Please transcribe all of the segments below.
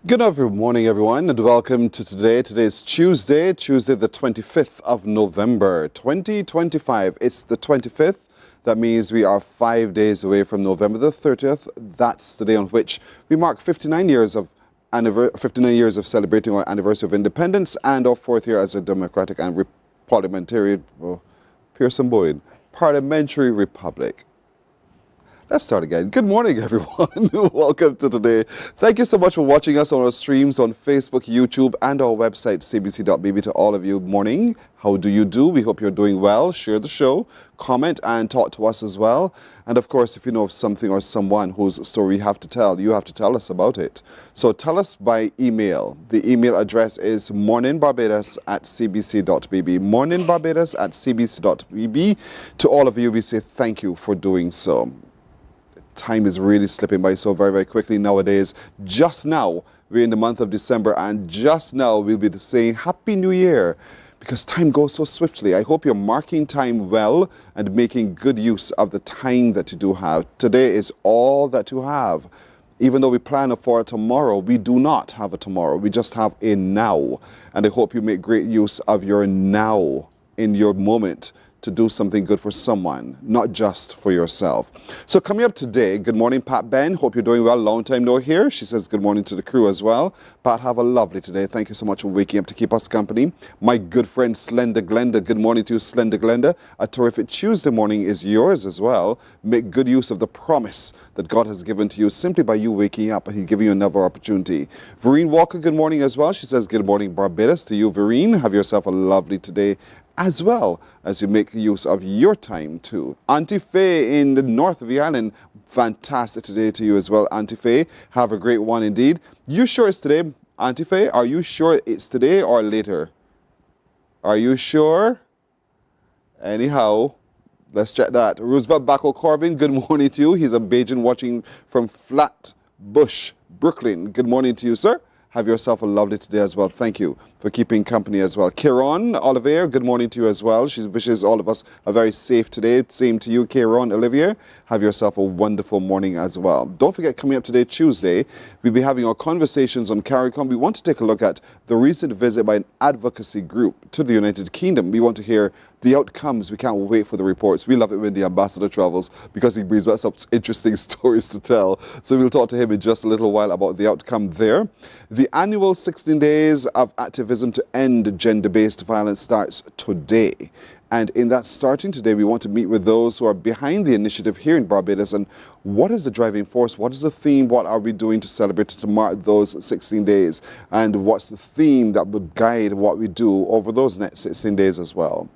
Morning, everyone, and welcome to today. Today is Tuesday the 25th of November, 2025. It's the 25th. That means we are 5 days away from November the 30th. That's the day on which we mark 59 years of celebrating our anniversary of independence and our fourth year as a democratic and parliamentary, Pearson Boyd, parliamentary republic. Let's start again. Good morning, everyone. Welcome to today. Thank you so much for watching us on our streams on Facebook, YouTube, and our website, cbc.bb. To all of you, morning. How do you do? We hope you're doing well. Share the show, comment, and talk to us as well. And of course, if you know of something or someone whose story you have to tell us about it. So tell us by email. The email address is morninbarbados@cbc.bb. morninbarbados@cbc.bb. To all of you, we say thank you for doing so. Time is really slipping by so very, very quickly nowadays. Just now, we're in the month of December, and just now we'll be saying Happy New Year, because time goes so swiftly. I hope you're marking time well and making good use of the time that you do have. Today is all that you have. Even though we plan for tomorrow, we do not have a tomorrow. We just have a now. And I hope you make great use of your now in your moment to do something good for someone, not just for yourself. So coming up today, good morning, Pat Ben. Hope you're doing well. Long time no here. She says good morning to the crew as well. Pat, have a lovely today. Thank you so much for waking up to keep us company. My good friend Slender Glenda. Good morning to you, Slender Glenda. A terrific Tuesday morning is yours as well. Make good use of the promise that God has given to you simply by you waking up, and He's giving you another opportunity. Vereen Walker, good morning as well. She says good morning, Barbados. To you, Vereen. Have yourself a lovely today, as well as you make use of your time too. Auntie Faye in the north of the island, fantastic today to you as well, Auntie Faye. Have a great one indeed. You sure it's today, Auntie Faye? Are you sure it's today or later? Are you sure? Anyhow, let's check that. Roosevelt Bacco Corbin, good morning to you. He's a Bajan watching from Flatbush, Brooklyn. Good morning to you, sir. Have yourself a lovely today as well. Thank you for keeping company as well. Kieran Olivier, good morning to you as well. She wishes all of us a very safe today. Same to you, Kieran Olivier. Have yourself a wonderful morning as well. Don't forget, coming up today, Tuesday, we'll be having our conversations on CARICOM. We want to take a look at the recent visit by an advocacy group to the United Kingdom. We want to hear the outcomes. We can't wait for the reports. We love it when the ambassador travels because he brings back some interesting stories to tell. So we'll talk to him in just a little while about the outcome there. The annual 16 days of activism to end gender-based violence starts today. And in that starting today, we want to meet with those who are behind the initiative here in Barbados. And what is the driving force? What is the theme? What are we doing to celebrate, to mark those 16 days? And what's the theme that would guide what we do over those next 16 days as well?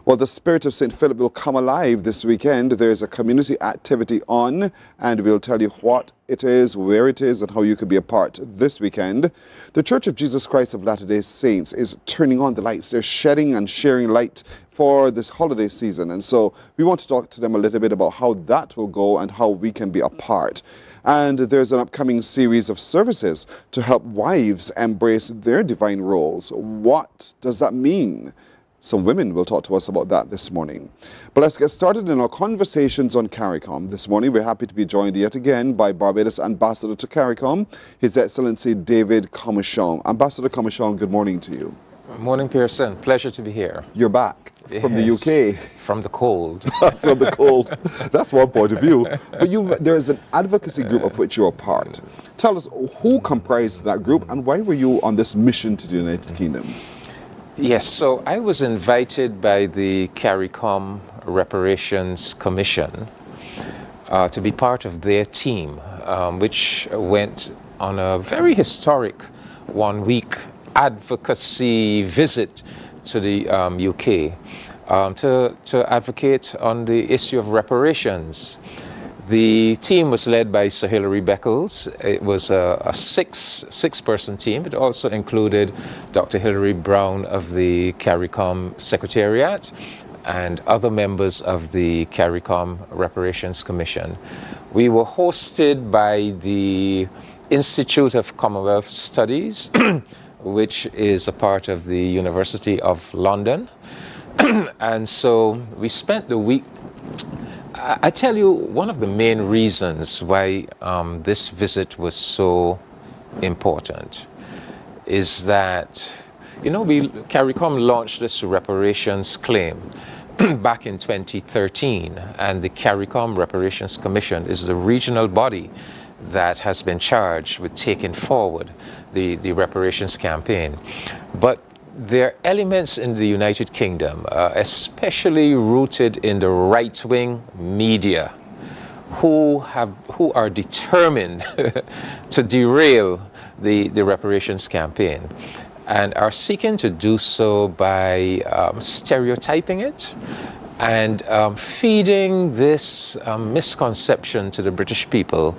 Well, the spirit of St. Philip will come alive this weekend. There's a community activity on, and we'll tell you what it is, where it is, and how you could be a part this weekend. The Church of Jesus Christ of Latter-day Saints is turning on the lights. They're shedding and sharing light for this holiday season. And so we want to talk to them a little bit about how that will go and how we can be a part. And there's an upcoming series of services to help wives embrace their divine roles. What does that mean? Some women will talk to us about that this morning. But let's get started in our conversations on CARICOM. This morning, we're happy to be joined yet again by Barbados Ambassador to CARICOM, His Excellency David Commichon. Ambassador Commichon, good morning to you. Morning, Pearson. Pleasure to be here. You're back from the UK. From the cold. From the cold. That's one point of view. But there is an advocacy group of which you're a part. Tell us, who comprised that group and why were you on this mission to the United Kingdom? Yes, so I was invited by the CARICOM Reparations Commission to be part of their team, which went on a very historic one-week advocacy visit to the UK to advocate on the issue of reparations. The team was led by Sir Hilary Beckles. It was a six-person team. It also included Dr. Hilary Brown of the CARICOM Secretariat and other members of the CARICOM Reparations Commission. We were hosted by the Institute of Commonwealth Studies, which is a part of the University of London. And so we spent the week. I tell you, one of the main reasons why this visit was so important is that, CARICOM launched this reparations claim back in 2013, and the CARICOM Reparations Commission is the regional body that has been charged with taking forward the reparations campaign. But there are elements in the United Kingdom, especially rooted in the right-wing media, who are determined to derail the reparations campaign, and are seeking to do so by stereotyping it and feeding this misconception to the British people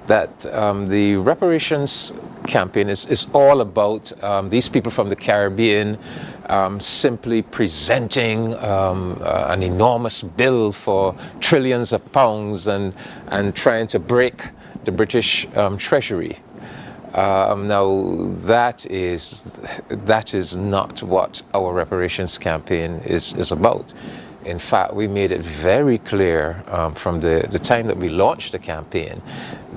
that the reparations campaign is all about these people from the Caribbean simply presenting an enormous bill for trillions of pounds and trying to break the British treasury. Now, that is not what our reparations campaign is about. In fact, we made it very clear from the time that we launched the campaign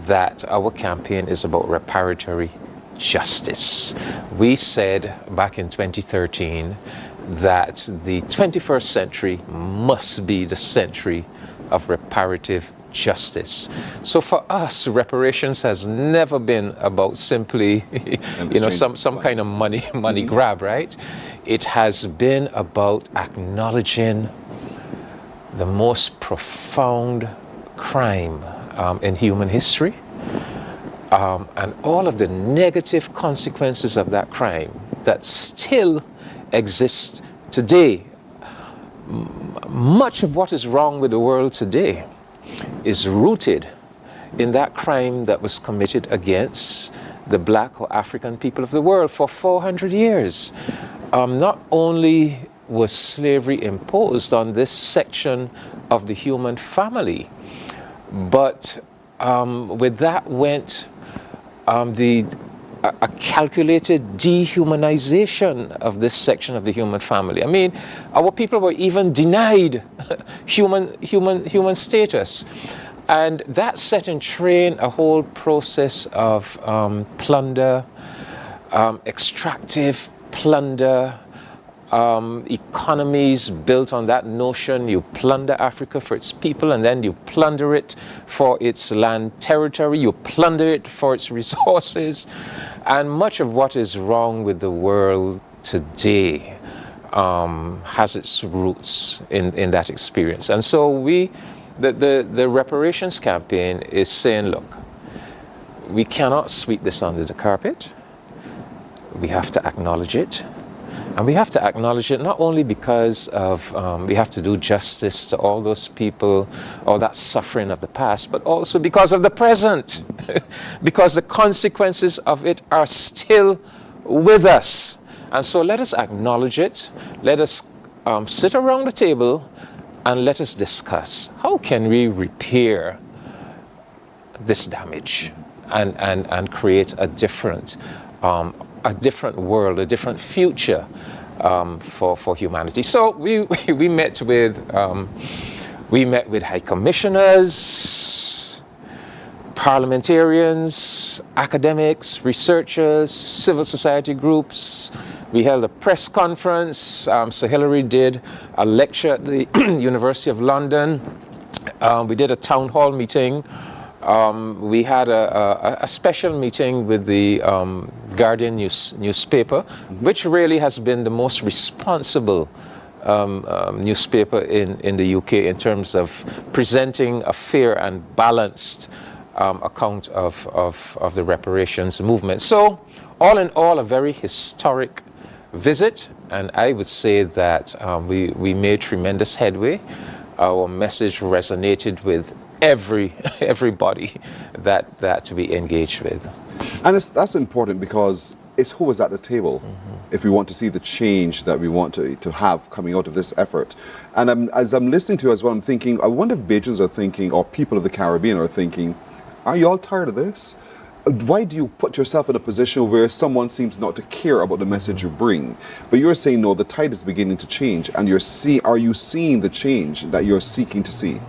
that our campaign is about reparatory justice. We said back in 2013 that the 21st century must be the century of reparative justice. So for us, reparations has never been about simply, some kind of money grab, right? It has been about acknowledging the most profound crime in human history, and all of the negative consequences of that crime that still exist today. Much of what is wrong with the world today is rooted in that crime that was committed against the black or African people of the world for 400 years. Not only was slavery imposed on this section of the human family, but with that went a calculated dehumanization of this section of the human family. I mean, our people were even denied human status. And that set in train a whole process of plunder, extractive plunder, economies built on that notion. You plunder Africa for its people, and then you plunder it for its land territory, you plunder it for its resources. And much of what is wrong with the world today has its roots in that experience. And so the reparations campaign is saying, look, we cannot sweep this under the carpet. We have to acknowledge it. And we have to acknowledge it not only because of we have to do justice to all those people, all that suffering of the past, but also because of the present, because the consequences of it are still with us. And so let us acknowledge it. Let us sit around the table and let us discuss how can we repair this damage and create a different world, a different future for humanity. So we met with high commissioners, parliamentarians, academics, researchers, civil society groups. We held a press conference. Sir Hilary did a lecture at the University of London. We did a town hall meeting. We had a special meeting with the Guardian newspaper, which really has been the most responsible newspaper in the UK in terms of presenting a fair and balanced account of the reparations movement. So, all in all, a very historic visit, and I would say that we made tremendous headway. Our message resonated with everybody that we engage with. And that's important because it's who is at the table if we want to see the change that we want to have coming out of this effort. And as I'm listening to you as well, I'm thinking, I wonder if Bajans are thinking, or people of the Caribbean are thinking, are you all tired of this? Why do you put yourself in a position where someone seems not to care about the message you bring? But you're saying, no, the tide is beginning to change, and are you seeing the change that you're seeking to see?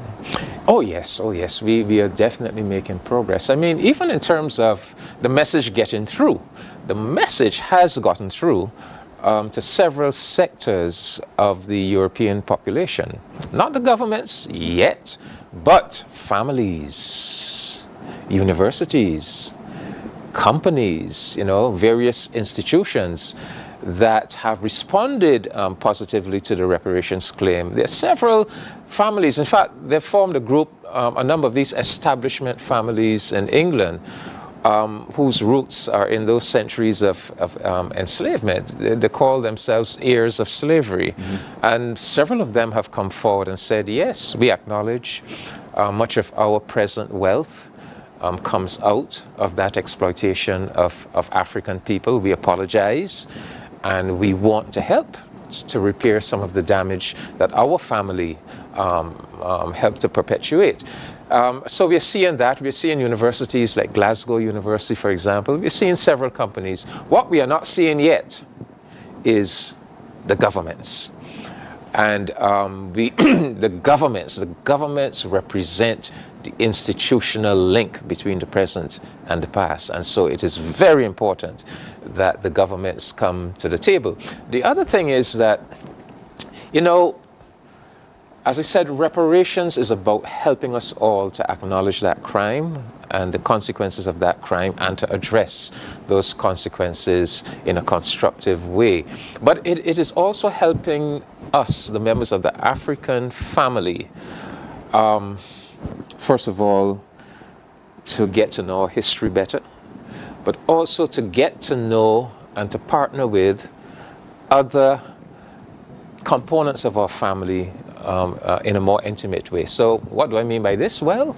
Oh yes, oh yes, we are definitely making progress. I mean, even in terms of the message getting through, the message has gotten through to several sectors of the European population. Not the governments yet, but families, universities, companies, various institutions that have responded positively to the reparations claim. There are several families. In fact, they formed a group, a number of these establishment families in England, whose roots are in those centuries of enslavement. They call themselves heirs of slavery. And several of them have come forward and said, yes, we acknowledge much of our present wealth comes out of that exploitation of African people. We apologize, and we want to help to repair some of the damage that our family helped to perpetuate. So we're seeing that. We're seeing universities like Glasgow University, for example. We're seeing several companies. What we are not seeing yet is the governments. And the governments represent the institutional link between the present and the past. And so it is very important that the governments come to the table. The other thing is that, as I said, reparations is about helping us all to acknowledge that crime and the consequences of that crime and to address those consequences in a constructive way. But it is also helping us, the members of the African family, first of all, to get to know our history better, but also to get to know and to partner with other components of our family in a more intimate way. So what do I mean by this? Well,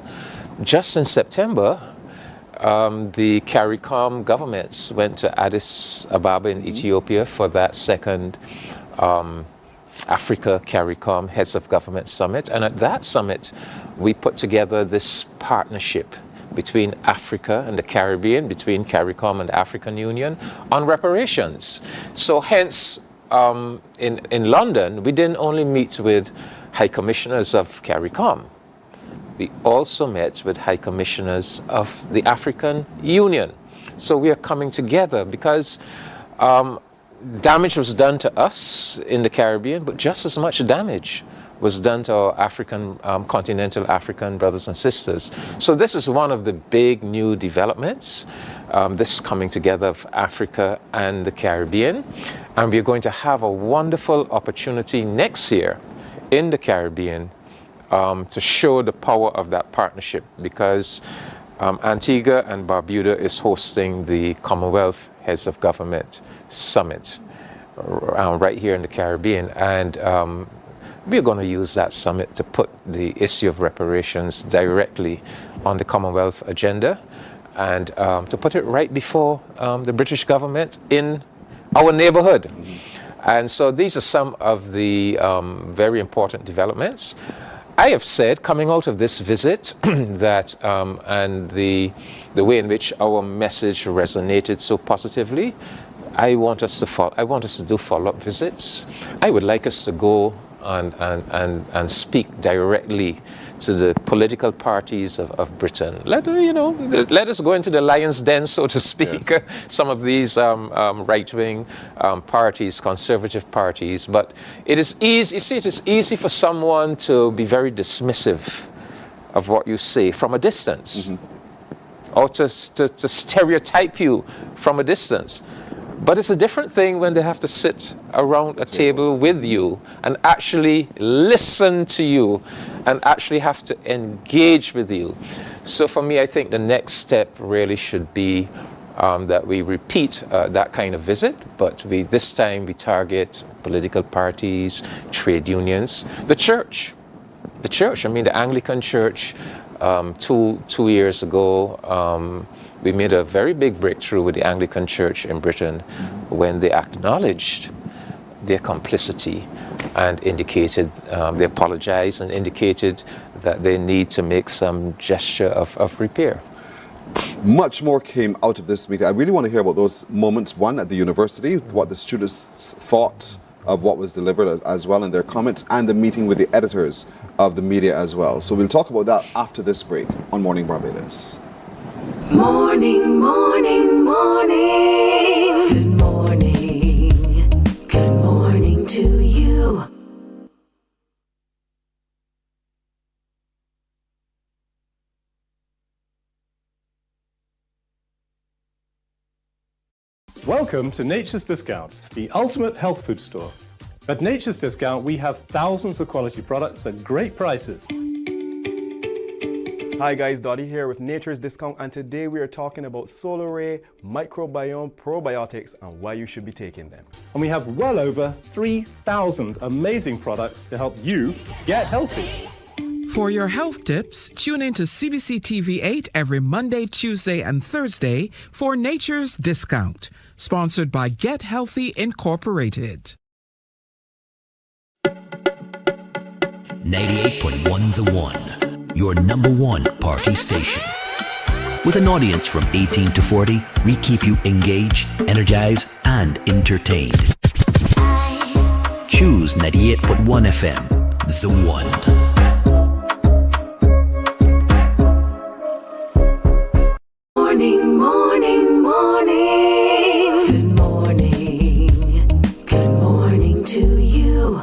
just in September, the CARICOM governments went to Addis Ababa in Ethiopia for that second Africa CARICOM Heads of Government Summit. And at that summit, we put together this partnership between Africa and the Caribbean, between CARICOM and the African Union on reparations. So hence, in London, we didn't only meet with High Commissioners of CARICOM. We also met with High Commissioners of the African Union. So we are coming together because damage was done to us in the Caribbean, but just as much damage was done to our African, continental African brothers and sisters. So this is one of the big new developments, this coming together of Africa and the Caribbean. And we're going to have a wonderful opportunity next year in the Caribbean to show the power of that partnership, because Antigua and Barbuda is hosting the Commonwealth Heads of Government Summit right here in the Caribbean. And we're going to use that summit to put the issue of reparations directly on the Commonwealth agenda and to put it right before the British government in our neighborhood. And so these are some of the very important developments. I have said, coming out of this visit, that and the way in which our message resonated so positively, I want us to do follow-up visits. I would like us to go and speak directly to the political parties of Britain. Let us go into the lion's den, so to speak. Yes. Some of these right-wing parties, conservative parties. But it is easy. You see, it is easy for someone to be very dismissive of what you say from a distance, or to stereotype you from a distance. But it's a different thing when they have to sit around a table with you and actually listen to you and actually have to engage with you. So for me, I think the next step really should be that we repeat that kind of visit, but this time we target political parties, trade unions, the church. I mean, the Anglican Church, 2 years ago, we made a very big breakthrough with the Anglican Church in Britain when they acknowledged their complicity and indicated, they apologized and indicated that they need to make some gesture of repair. Much more came out of this meeting. I really want to hear about those moments, one at the university, what the students thought of what was delivered as well in their comments, and the meeting with the editors of the media as well. So we'll talk about that after this break on Morning Barbados. Morning, morning, morning. Good morning. Good morning to you. Welcome to Nature's Discount, the ultimate health food store. At Nature's Discount, we have thousands of quality products at great prices. Hi guys, Dottie here with Nature's Discount, and today we are talking about Solar Ray microbiome probiotics and why you should be taking them. And we have well over 3,000 amazing products to help you get healthy. For your health tips, tune in to CBC TV 8 every Monday, Tuesday, and Thursday for Nature's Discount, sponsored by Get Healthy Incorporated. 98.1 The One, your number one party station. With an audience from 18 to 40, we keep you engaged, energized, and entertained. Choose 98.1 FM, The One. Morning, morning, morning. Good morning. Good morning to you.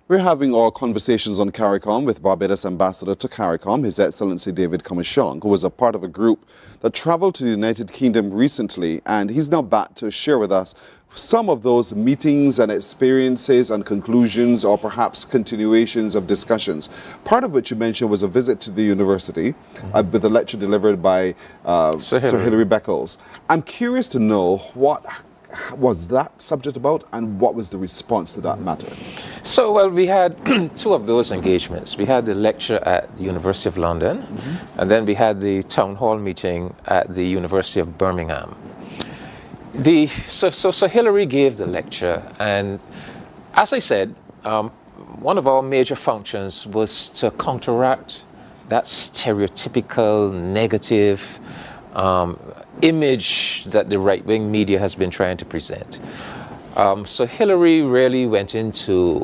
We're having our conversations on CARICOM with Barbados Ambassador to CARICOM, His Excellency David Comishong, who was a part of a group that traveled to the United Kingdom recently, and he's now back to share with us some of those meetings and experiences and conclusions, or perhaps continuations of discussions. Part of which you mentioned was a visit to the university with a lecture delivered by Sir Hilary Beckles. I'm curious to know what was that subject about and what was the response to that matter? So, well, we had two of those engagements. We had the lecture at the University of London, and then we had the town hall meeting at the University of Birmingham. So Hilary gave the lecture, and as I said, one of our major functions was to counteract that stereotypical negative image that the right-wing media has been trying to present. So Hilary really went into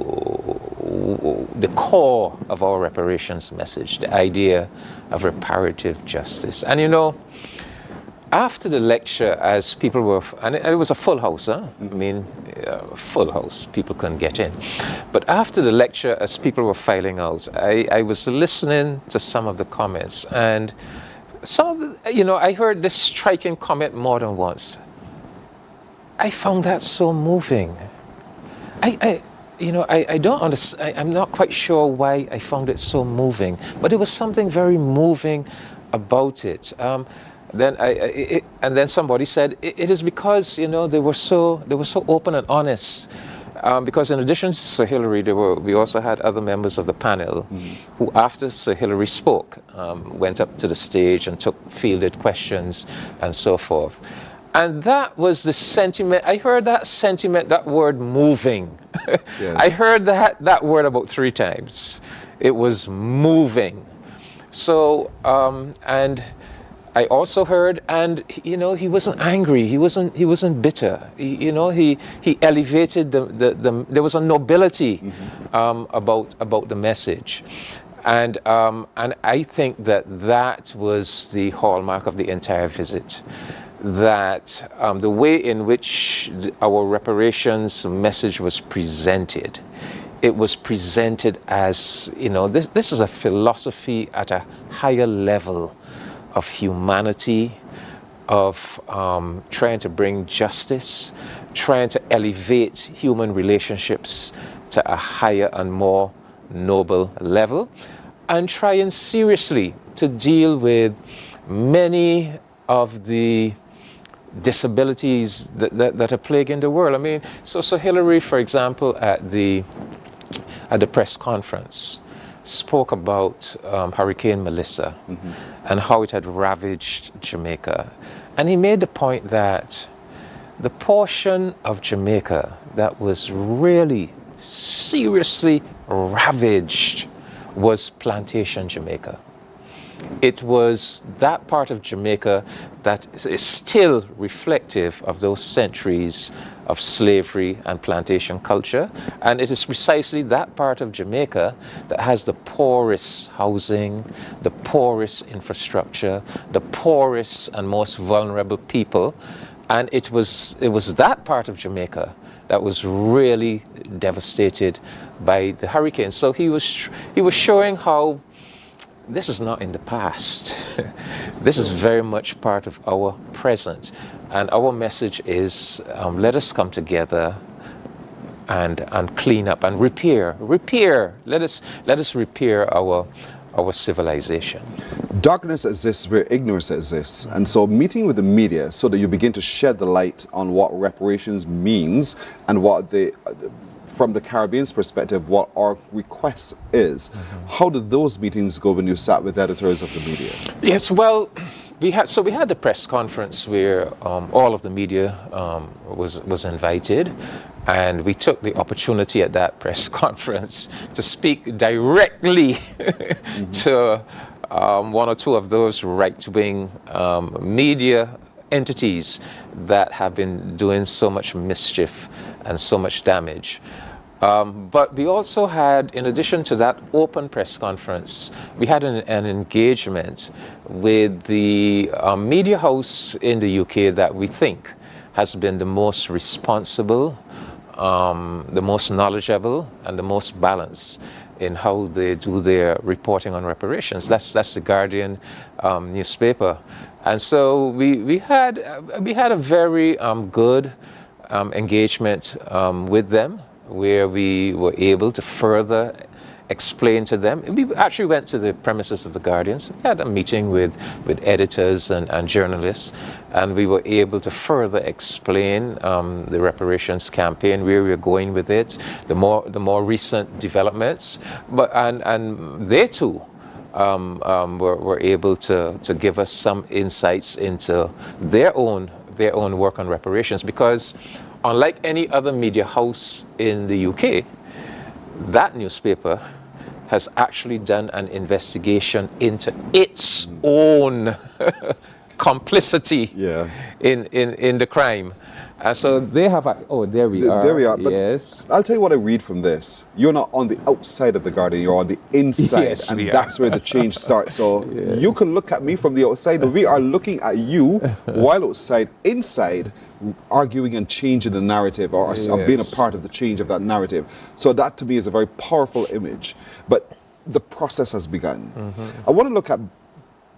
the core of our reparations message, the idea of reparative justice. And you know, after the lecture, as people were, and it was a full house, I mean, full house, people couldn't get in. But after the lecture, as people were filing out, I was listening to some of the comments, and some of the, you know, I heard this striking comment more than once. I found that so moving. I don't understand. I'm not quite sure why I found it so moving, but it was something very moving about it. Then somebody said it is because, you know, they were so open and honest. Because in addition to Sir Hilary, we also had other members of the panel who, after Sir Hilary spoke, went up to the stage and fielded questions and so forth. And that was the sentiment. I heard that sentiment, that word moving. Yes. I heard that word about 3 times. It was moving. So, and I also heard, and you know, he wasn't angry. He wasn't bitter. He elevated there was a nobility about the message, and I think that was the hallmark of the entire visit. That the way in which our reparations message was presented, it was presented as, you know, this is a philosophy at a higher level of humanity, of trying to bring justice, trying to elevate human relationships to a higher and more noble level, and trying seriously to deal with many of the disabilities that are plaguing the world. I mean, so Hilary, for example, at the press conference, spoke about Hurricane Melissa and how it had ravaged Jamaica. And he made the point that the portion of Jamaica that was really seriously ravaged was plantation Jamaica. it was that part of Jamaica that is still reflective of those centuries of slavery and plantation culture. And it is precisely that part of Jamaica that has the poorest housing, the poorest infrastructure, the poorest and most vulnerable people. And it was that part of Jamaica that was really devastated by the hurricane. So he was showing how this is not in the past. This is very much part of our present. And our message is, let us come together and clean up and repair. Let us repair our civilization. Darkness exists where ignorance exists. And so meeting with the media so that you begin to shed the light on what reparations means and what from the Caribbean's perspective, what our request is. How did those meetings go when you sat with editors of the media? Yes, well, we had the press conference where all of the media was invited, and we took the opportunity at that press conference to speak directly to one or two of those right-wing media entities that have been doing so much mischief and so much damage. But we also had, in addition to that open press conference, we had an engagement with the media house in the UK that we think has been the most responsible, the most knowledgeable, and the most balanced in how they do their reporting on reparations. That's the Guardian newspaper. And so we had a very good engagement with them, where we were able to further explain to them. We actually went to the premises of the Guardians. We had a meeting with editors and journalists, and we were able to further explain the reparations campaign, where we're going with it, the more recent developments. But and they too were able to give us some insights into their own work on reparations, because unlike any other media house in the UK, that newspaper has actually done an investigation into its own complicity in the crime. So they have there we are. There we are. But yes. I'll tell you what I read from this. You're not on the outside of the Guardian, you're on the inside. Yes, and that's where the change starts. So you can look at me from the outside, and we are looking at you while outside, inside, arguing and changing the narrative, or being a part of the change of that narrative. So that to me is a very powerful image. But the process has begun. I want to look at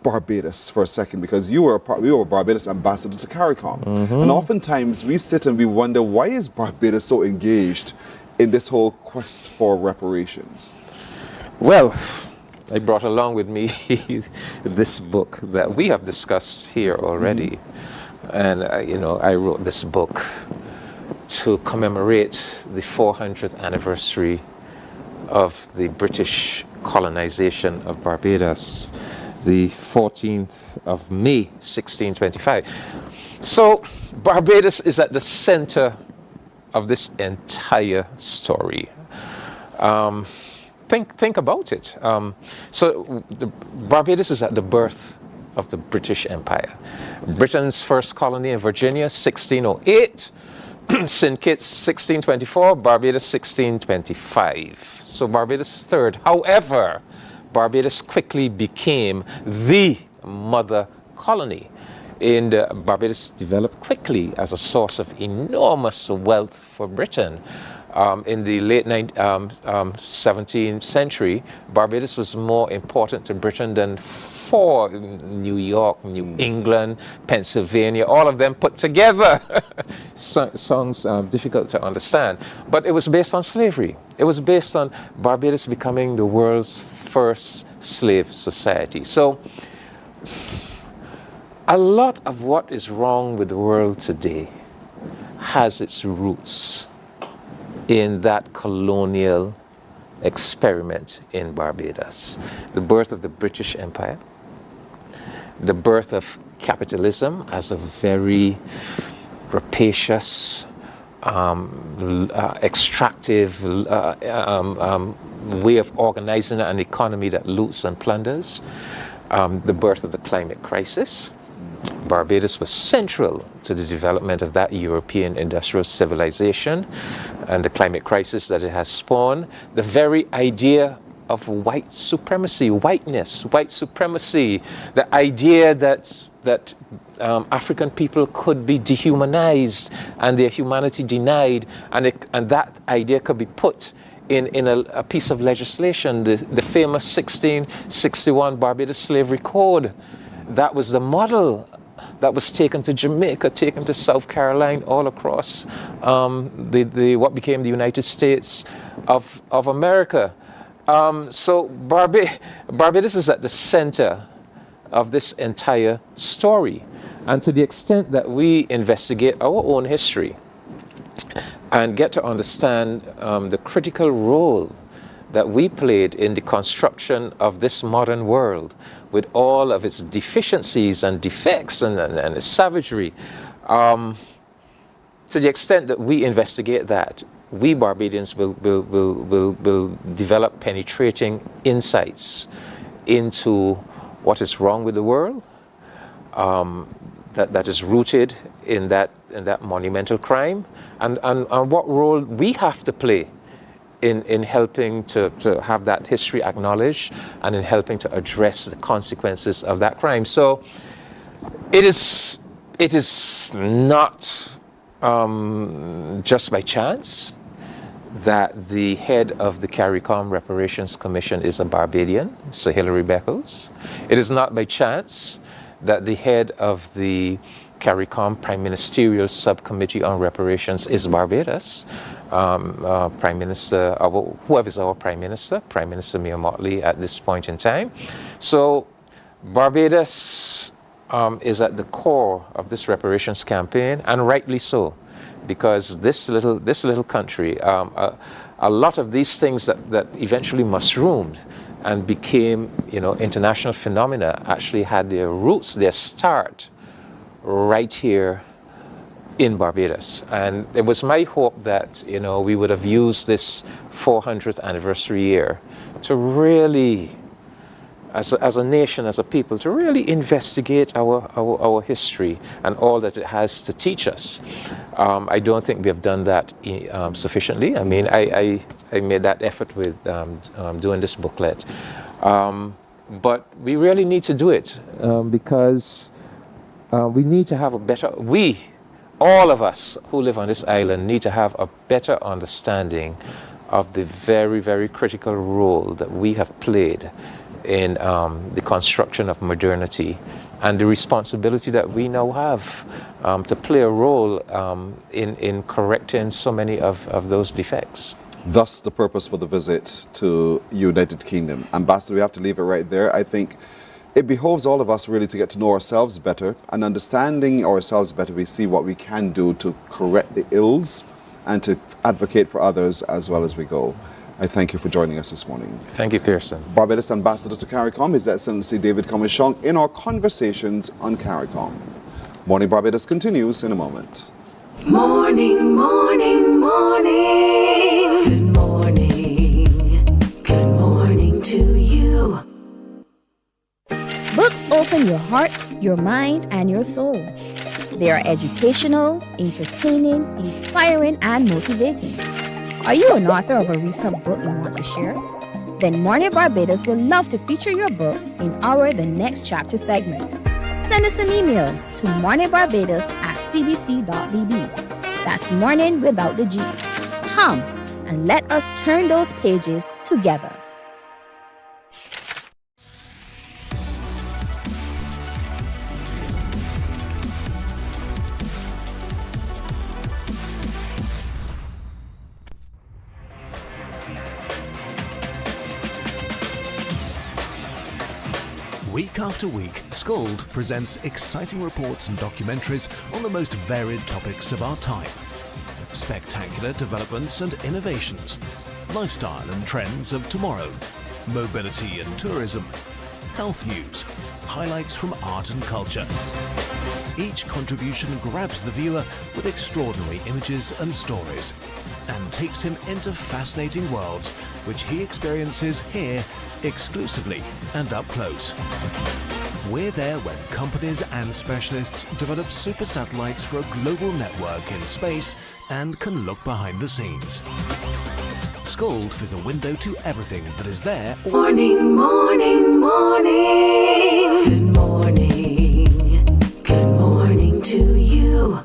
Barbados for a second, because you were a Barbados ambassador to CARICOM. And oftentimes we sit and we wonder, why is Barbados so engaged in this whole quest for reparations? Well, I brought along with me this book that we have discussed here already. And I wrote this book to commemorate the 400th anniversary of the British colonization of Barbados, the 14th of May, 1625. So Barbados is at the center of this entire story. Think about it. So Barbados is at the birth of the British Empire. Britain's first colony in Virginia, 1608. St. Kitts, 1624. Barbados, 1625. So Barbados is third. However, Barbados quickly became the mother colony. And Barbados developed quickly as a source of enormous wealth for Britain. In the late 17th century, Barbados was more important to Britain than four: New York, New England, Pennsylvania, all of them put together. Songs difficult to understand. But it was based on slavery. It was based on Barbados becoming the world's first slave society. So a lot of what is wrong with the world today has its roots in that colonial experiment in Barbados. The birth of the British Empire, the birth of capitalism as a very rapacious, extractive way of organizing an economy that loots and plunders, the birth of the climate crisis. Barbados was central to the development of that European industrial civilization and the climate crisis that it has spawned. The very idea of white supremacy, white supremacy, the idea that African people could be dehumanized and their humanity denied, and that idea could be put in a piece of legislation, the famous 1661 Barbados Slavery Code. That was the model that was taken to Jamaica, taken to South Carolina, all across what became the United States of America. So Barbados is at the center of this entire story. And to the extent that we investigate our own history and get to understand the critical role that we played in the construction of this modern world with all of its deficiencies and defects and its savagery, to the extent that we investigate that, we Barbadians will develop penetrating insights into what is wrong with the world, that is rooted in that monumental crime, and what role we have to play in helping to have that history acknowledged and in helping to address the consequences of that crime. So it is not just by chance that the head of the CARICOM Reparations Commission is a Barbadian, Sir Hilary Beckles. It is not by chance that the head of the CARICOM Prime Ministerial Subcommittee on Reparations is Barbados. Prime Minister, whoever is our Prime Minister Mia Mottley at this point in time. So Barbados is at the core of this reparations campaign, and rightly so, because this little country, a lot of these things that eventually mushroomed and became, international phenomena actually had their roots, their start right here in Barbados. And it was my hope that, we would have used this 400th anniversary year to really, as a nation, as a people, to really investigate our history and all that it has to teach us. I don't think we have done that sufficiently. I mean, I made that effort with doing this booklet. But we really need to do it because we need to have a better, all of us who live on this island need to have a better understanding of the very, very critical role that we have played in the construction of modernity and the responsibility that we now have to play a role in correcting so many of those defects. Thus the purpose for the visit to United Kingdom. Ambassador, we have to leave it right there. I think it behoves all of us really to get to know ourselves better, and understanding ourselves better, we see what we can do to correct the ills and to advocate for others as well as we go. I thank you for joining us this morning. Thank you, Pearson. Barbados Ambassador to CARICOM, His Excellency David Comishong, in our conversations on CARICOM. Morning Barbados continues in a moment. Morning, morning, morning. Good morning. Good morning to you. Books open your heart, your mind, and your soul. They are educational, entertaining, inspiring, and motivating. Are you an author of a recent book you want to share? Then Morning Barbados would love to feature your book in our The Next Chapter segment. Send us an email to morningbarbados@cbc.bb. That's morning without the G. Come and let us turn those pages together. Week after week, Scold presents exciting reports and documentaries on the most varied topics of our time. Spectacular developments and innovations, lifestyle and trends of tomorrow, mobility and tourism, health news, highlights from art and culture. Each contribution grabs the viewer with extraordinary images and stories and takes him into fascinating worlds which he experiences here exclusively and up close. We're there when companies and specialists develop super satellites for a global network in space and can look behind the scenes. Scold is a window to everything that is there. Morning, morning, morning. Good morning. Good morning to you.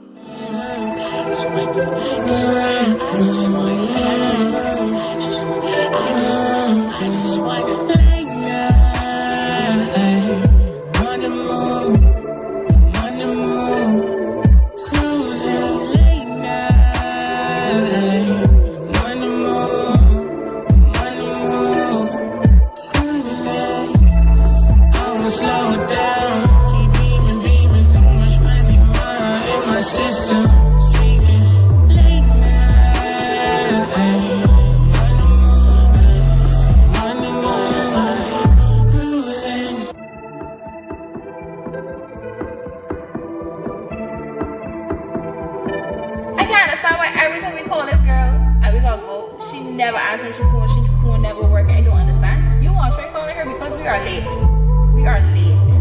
I can't understand why every time we call this girl and we gotta go, she never answers her phone. She phone never working. I don't understand. You want to try calling her because we are late. We are late,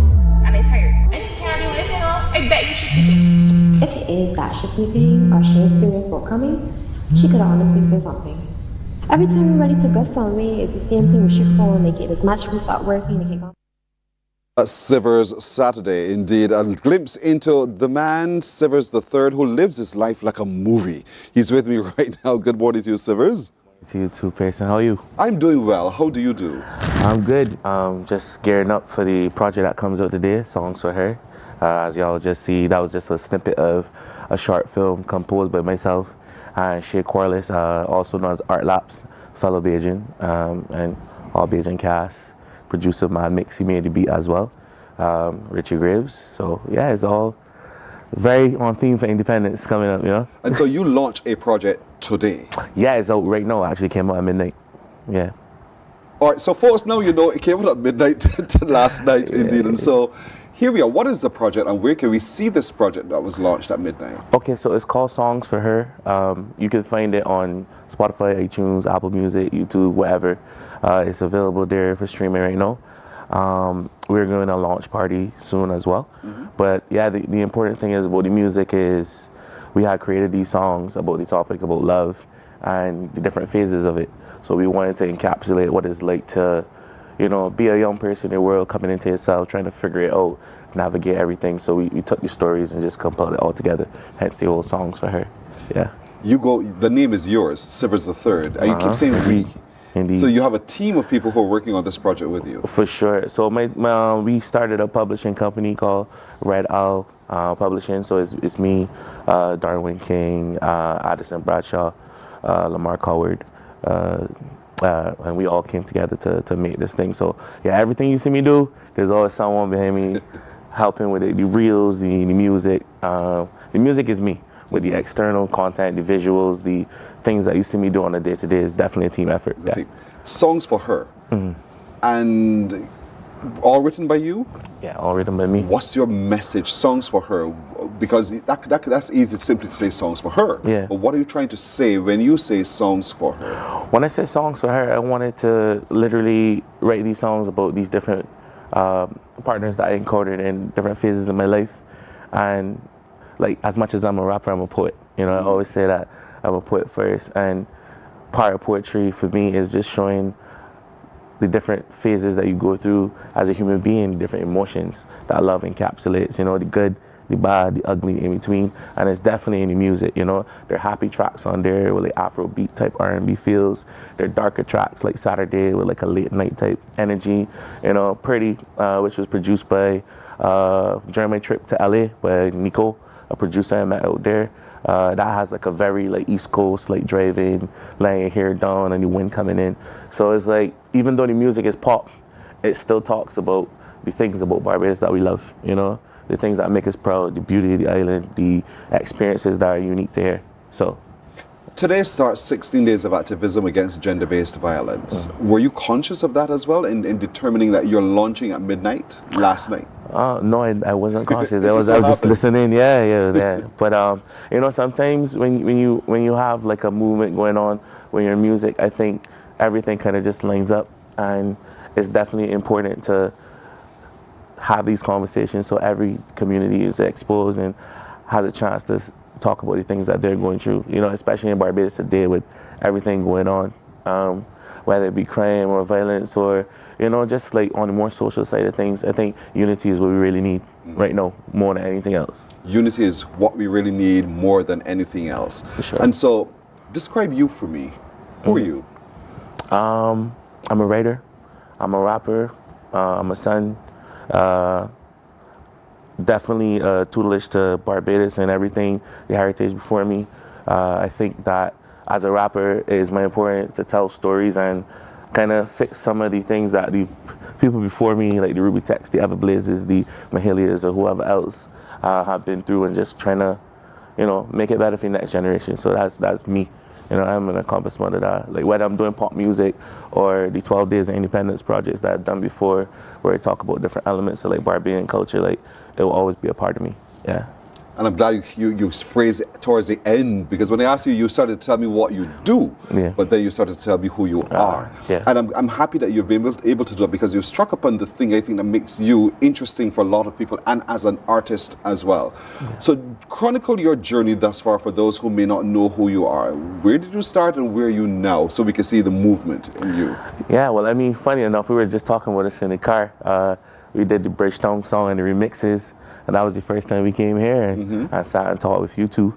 and I'm tired. I just can't do this, you know. I bet you she's sleeping. If it is that she's sleeping or she's serious about coming, she could honestly say something. Every time we're ready to go somewhere, it's the same thing with your phone. They get this match, we start working, they get gone. Sivers Saturday, indeed, a glimpse into the man, Sivers III, who lives his life like a movie. He's with me right now. Good morning to you, Sivers. To you too, Pearson. How are you? I'm doing well. How do you do? I'm good. Just gearing up for the project that comes out today, Songs for Her. As y'all just see, that was just a snippet of a short film composed by myself and Shea Corliss, also known as Art Laps, fellow Bajan, and all Bajan cast. Producer Mad Mix, he made the beat as well. Richie Graves. So yeah, it's all very on theme for independence coming up, you know. And so you launch a project today? Yeah, it's out right now. It actually came out at midnight. Yeah. All right, so folks, now you know it came out at midnight to last night, indeed. And so here we are. What is the project and where can we see this project that was launched at midnight? Okay, so it's called Songs for Her. You can find it on Spotify, iTunes, Apple Music, YouTube, wherever. It's available there for streaming right now. We're going to launch party soon as well. But yeah, the important thing is about the music is we had created these songs about the topics about love and the different phases of it. So we wanted to encapsulate what it's like to, you know, be a young person in the world, coming into yourself, trying to figure it out, navigate everything. So we took the stories and just compiled it all together. Hence the whole Songs for Her. Yeah. The name is yours, Sivers III. And you keep saying we. Indeed. So you have a team of people who are working on this project with you? For sure. So we started a publishing company called Red Owl Publishing. So it's me, Darwin King, Addison Bradshaw, Lamar Coward, and we all came together to make this thing. So yeah, everything you see me do, there's always someone behind me helping with it. The reels, the music. The music is me. With the external content, the visuals, the things that you see me do on a day-to-day is definitely a team effort. Yeah. Songs for Her. And all written by you? Yeah, all written by me. What's your message, Songs for Her? Because that's easy simply to say Songs for Her. Yeah. But what are you trying to say when you say Songs for Her? When I say Songs for Her, I wanted to literally write these songs about these different partners that I encountered in different phases of my life. And like, as much as I'm a rapper, I'm a poet. You know, I always say that I'm a poet first. And part of poetry for me is just showing the different phases that you go through as a human being, different emotions that love encapsulates, you know, the good, the bad, the ugly in between. And it's definitely in the music, you know. There are happy tracks on there with like Afrobeat type R&B feels. There are darker tracks like Saturday with like a late night type energy. You know, Pretty, which was produced by during my trip to LA by Nico, a producer I met out there. That has like a very like East Coast, like driving, laying your hair down and the wind coming in. So it's like, even though the music is pop, it still talks about the things about Barbados that we love, you know? The things that make us proud, the beauty of the island, the experiences that are unique to here. So Today starts 16 days of activism against gender-based violence. Were you conscious of that as well in determining that you're launching at midnight last night? No, I wasn't conscious. I was so just happened. listening. Yeah. But you know, sometimes when you have like a movement going on, when you're in music, I think everything kind of just lines up, and it's definitely important to have these conversations so every community is exposed and has a chance to talk about the things that they're going through. You know, especially in Barbados today with everything going on. Whether it be crime or violence or, you know, just like on the more social side of things, I think unity is what we really need right now, more than anything else. Unity is what we really need more than anything else. For sure. And so, describe you for me. Who are you? I'm a writer. I'm a rapper. I'm a son. Definitely tutelage to Barbados and everything, the heritage before me. I think that as a rapper, it is my important to tell stories and kind of fix some of the things that the people before me, like the Ruby Techs, the Everblazes, the Mahalias, or whoever else have been through, and just trying to, you know, make it better for the next generation. So that's me. You know, I'm an accomplishment of that. Like whether I'm doing pop music or the 12 Days of Independence projects that I've done before, where I talk about different elements of like Barbadian culture, like it will always be a part of me. Yeah. And I'm glad you phrased it towards the end, because when I asked you, you started to tell me what you do, but then you started to tell me who you are. Yeah. And I'm happy that you've been able to do it, because you struck upon the thing I think that makes you interesting for a lot of people and as an artist as well. Yeah. So chronicle your journey thus far for those who may not know who you are. Where did you start and where are you now, so we can see the movement in you? Yeah, well, I mean, funny enough, we were just talking about this in the car. We did the Bridgetown song and the remixes. And that was the first time we came here, and I sat and talked with you two.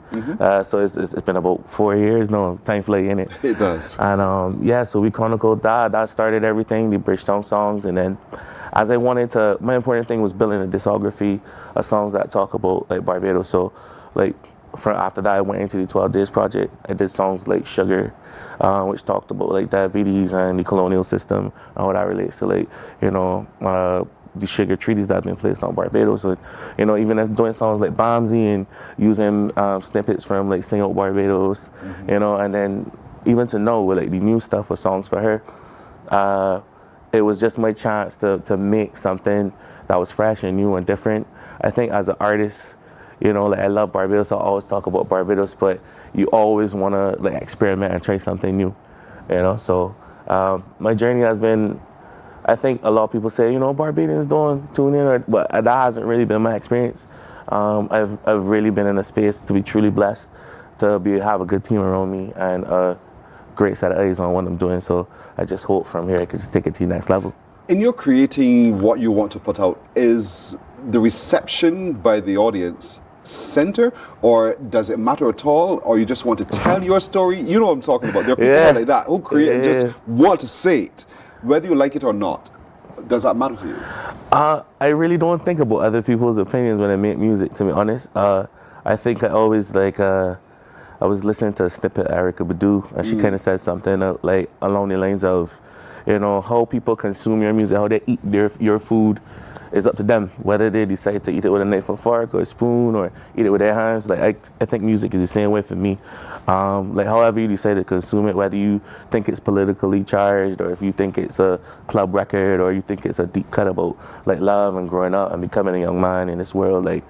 So it's been about 4 years now. Time flies, innit? It does. And yeah, so we chronicled that. That started everything, the Bridgetown songs. And then as I wanted to, my important thing was building a discography of songs that talk about like Barbados. So like after that, I went into the 12 Days project. I did songs like Sugar, which talked about like diabetes and the colonial system and how that relates to like, you know, the sugar treaties that have been placed on Barbados. So, you know, even doing songs like Bombsy and using snippets from like Sing Out Barbados, you know, and then even to know with like the new stuff or songs for her, it was just my chance to make something that was fresh and new and different. I think as an artist, you know, like I love Barbados, I always talk about Barbados, but you always want to like experiment and try something new, you know. So my journey has been, I think a lot of people say, you know, Barbadians don't tune in, but that hasn't really been my experience. I've really been in a space to be truly blessed, to have a good team around me and a great set of eyes on what I'm doing. So I just hope from here I can just take it to the next level. In your creating what you want to put out, is the reception by the audience center, or does it matter at all, or you just want to tell your story? You know what I'm talking about. There are people like that who create and just want to say it. Whether you like it or not, does that matter to you? I really don't think about other people's opinions when I make music, to be honest. I think I always like, I was listening to a snippet of Erykah Badu, and she kind of said something like along the lines of, you know, how people consume your music, how they eat your food is up to them. Whether they decide to eat it with a knife or fork or a spoon or eat it with their hands, like I think music is the same way for me. Like however you decide to consume it, whether you think it's politically charged or if you think it's a club record or you think it's a deep cut about like love and growing up and becoming a young man in this world, like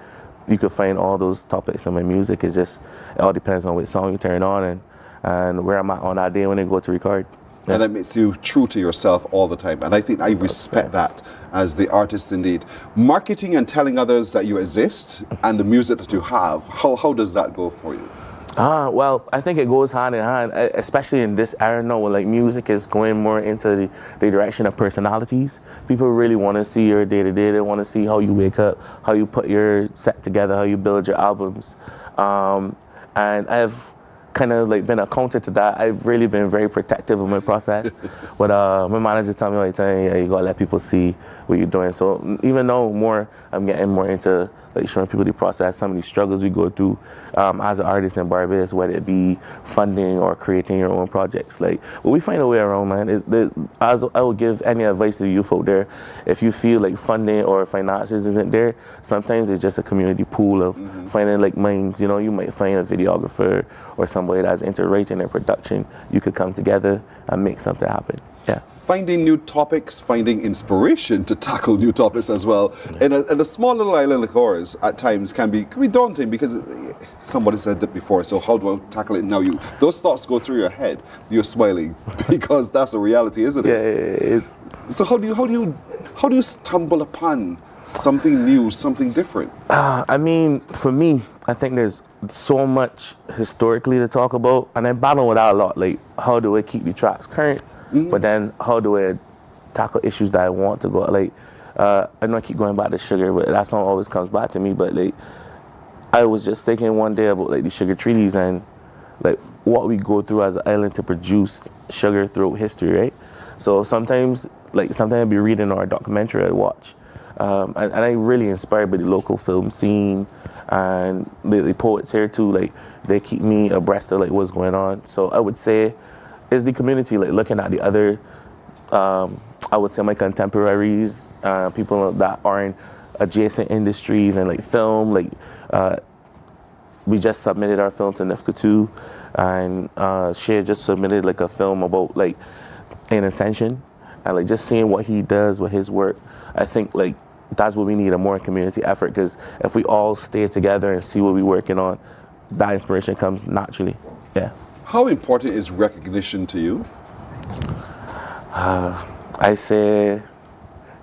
you could find all those topics in my music. It's just, it all depends on which song you turn on and where I'm at on that day when I go to record. Yeah. And that makes you true to yourself all the time. And I think I respect that as the artist indeed. Marketing and telling others that you exist and the music that you have, how does that go for you? Well, I think it goes hand in hand, especially in this era now when like music is going more into the direction of personalities. People really want to see your day-to-day. They want to see how you wake up, how you put your set together, how you build your albums. And I've kind of like been a counter to that. I've really been very protective of my process. But my managers tell me all the time, yeah, you gotta let people see what you're doing. So even though I'm getting more into like showing people the process, some of these struggles we go through as an artist in Barbados, whether it be funding or creating your own projects. Like, what we find a way around, man, is as I would give any advice to the youth out there, if you feel like funding or finances isn't there, sometimes it's just a community pool of finding like minds. You know, you might find a videographer or somebody somebody that's into writing and production, you could come together and make something happen. Yeah. Finding new topics, finding inspiration to tackle new topics as well. And a small little island like ours at times can be daunting because somebody said that before. So how do I tackle it now? Those thoughts go through your head. You're smiling because that's a reality, isn't it? Yeah, it's. So how do you stumble upon something new, something different? I mean, for me, I think there's so much historically to talk about, and I battle with that a lot. Like, how do I keep the tracks current? But then how do I tackle issues that I want to go? Like, I know I keep going back to sugar, but that song always comes back to me. But like, I was just thinking one day about like the sugar treaties and like what we go through as an island to produce sugar throughout history, right? So sometimes I'd be reading or a documentary I'd watch, and I'm really inspired by the local film scene and the poets here too. Like, they keep me abreast of like what's going on. So I would say, is the community like looking at the other, I would say my contemporaries, people that are in adjacent industries and like film, like we just submitted our film to NIFCA too, and Shea just submitted like a film about like in Ascension, and like just seeing what he does with his work. I think like that's what we need, a more community effort, because if we all stay together and see what we're working on, that inspiration comes naturally. Yeah. How important is recognition to you? I say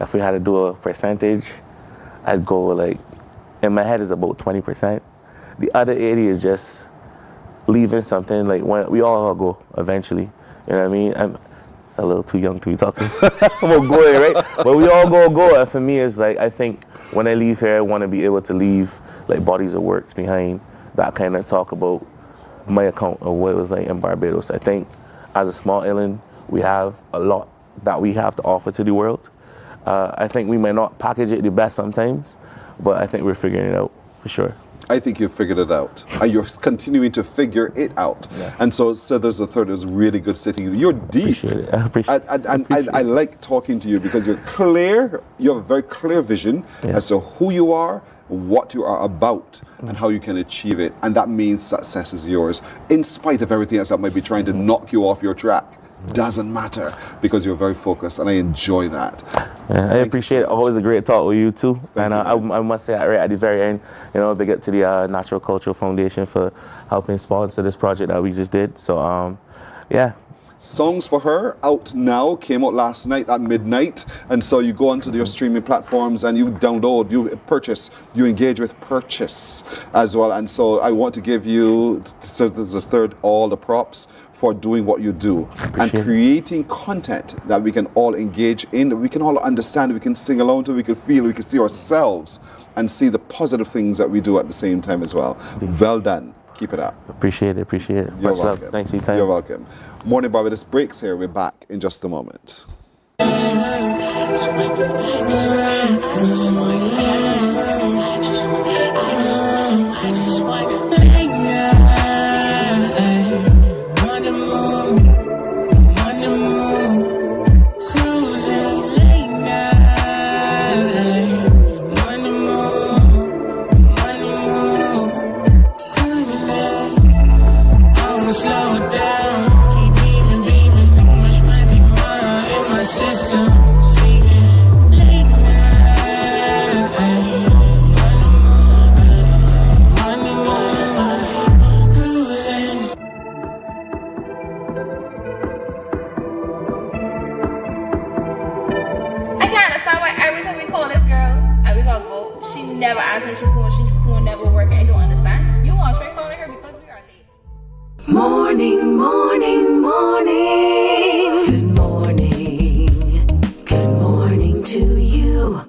if we had to do a percentage, I'd go like, in my head is about 20%. The other 80 is just leaving something, like when we all go eventually. You know what I mean? I'm a little too young to be talking about going, right? But we all go. And for me, it's like, I think when I leave here, I want to be able to leave like bodies of works behind that kind of talk about my account of what it was like in Barbados. I think as a small island, we have a lot that we have to offer to the world. I think we might not package it the best sometimes, but I think we're figuring it out for sure. I think you've figured it out, and you're continuing to figure it out. Yeah. And so there's a third. There's really good sitting. You're deep. I appreciate it. I like talking to you because you're clear. You have a very clear vision as to who you are, what you are about, and how you can achieve it. And that means success is yours, in spite of everything else that might be trying to knock you off your track. Doesn't matter, because you're very focused, and I enjoy that. Yeah, I appreciate it. Always a great talk with you too. And I must say, right at the very end, big up to the Natural Cultural Foundation for helping sponsor this project that we just did. So, yeah. Songs for Her out now, came out last night at midnight, and so you go onto your streaming platforms and you download, you purchase, you engage with purchase as well. And so I want to give you, so there's a third, all the props for doing what you do and creating content that we can all engage in, that we can all understand, we can sing along to, we can feel, we can see ourselves and see the positive things that we do at the same time as well. Well done. Keep it up. Appreciate it. You're Much welcome. love. Thanks for your time. You're welcome. Morning Barbados breaks here. We're back in just a moment. Never answers her phone never working. I don't understand. You want to try calling her because we are late. Morning, morning, morning. Good morning. Good morning to you.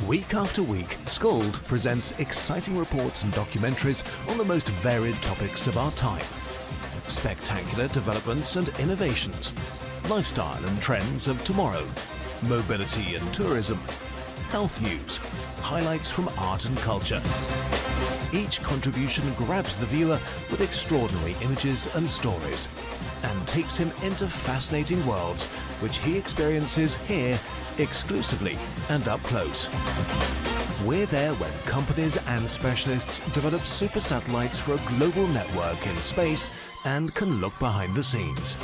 Week after week, Scold presents exciting reports and documentaries on the most varied topics of our time. Spectacular developments and innovations, lifestyle and trends of tomorrow, mobility and tourism, health news, highlights from art and culture. Each contribution grabs the viewer with extraordinary images and stories and takes him into fascinating worlds which he experiences here exclusively and up close. We're there when companies and specialists develop super satellites for a global network in space and can look behind the scenes.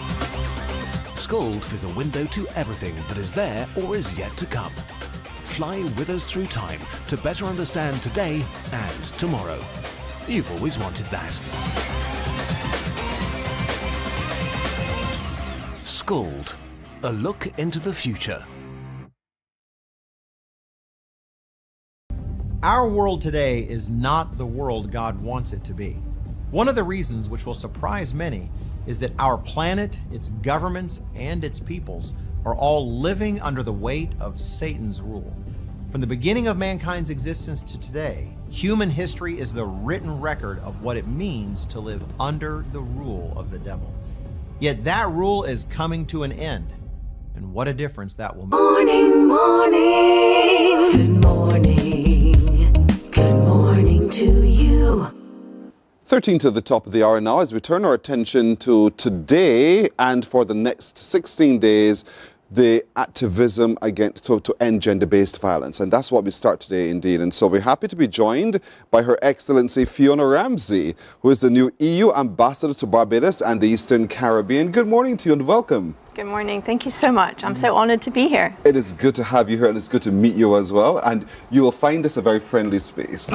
Scold is a window to everything that is there or is yet to come. Fly with us through time to better understand today and tomorrow. You've always wanted that. Scold, a look into the future. Our world today is not the world God wants it to be. One of the reasons, which will surprise many, is that our planet, its governments, and its peoples are all living under the weight of Satan's rule. From the beginning of mankind's existence to today, human history is the written record of what it means to live under the rule of the devil. Yet that rule is coming to an end, and what a difference that will make. Morning, morning, good morning, good morning to you. 13 to the top of the hour now as we turn our attention to today and for the next 16 days, the activism against to end gender-based violence. And that's what we start today indeed. And so we're happy to be joined by Her Excellency Fiona Ramsey, who is the new EU Ambassador to Barbados and the Eastern Caribbean. Good morning to you and welcome. Good morning. Thank you so much. I'm so honored to be here. It is good to have you here and it's good to meet you as well. And you will find this a very friendly space.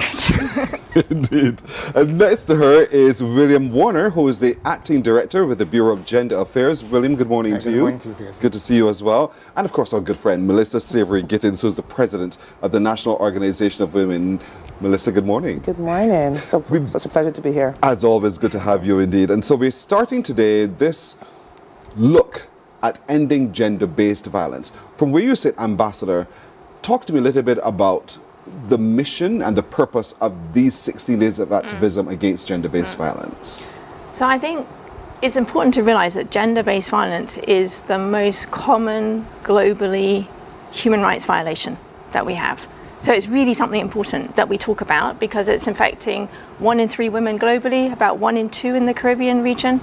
Indeed. And next to her is William Warner, who is the Acting Director with the Bureau of Gender Affairs. William, good morning to you. Good morning to you, Pierce. Good to see you as well. And of course, our good friend, Melissa Savory Gittins, who is the President of the National Organization of Women. Melissa, good morning. Good morning. Such a pleasure to be here. As always, good to have you indeed. And so we're starting today this look at ending gender-based violence. From where you sit, Ambassador, talk to me a little bit about the mission and the purpose of these 16 days of activism against gender-based violence. So I think it's important to realize that gender-based violence is the most common globally human rights violation that we have. So it's really something important that we talk about because it's affecting 1 in 3 women globally, about 1 in 2 in the Caribbean region.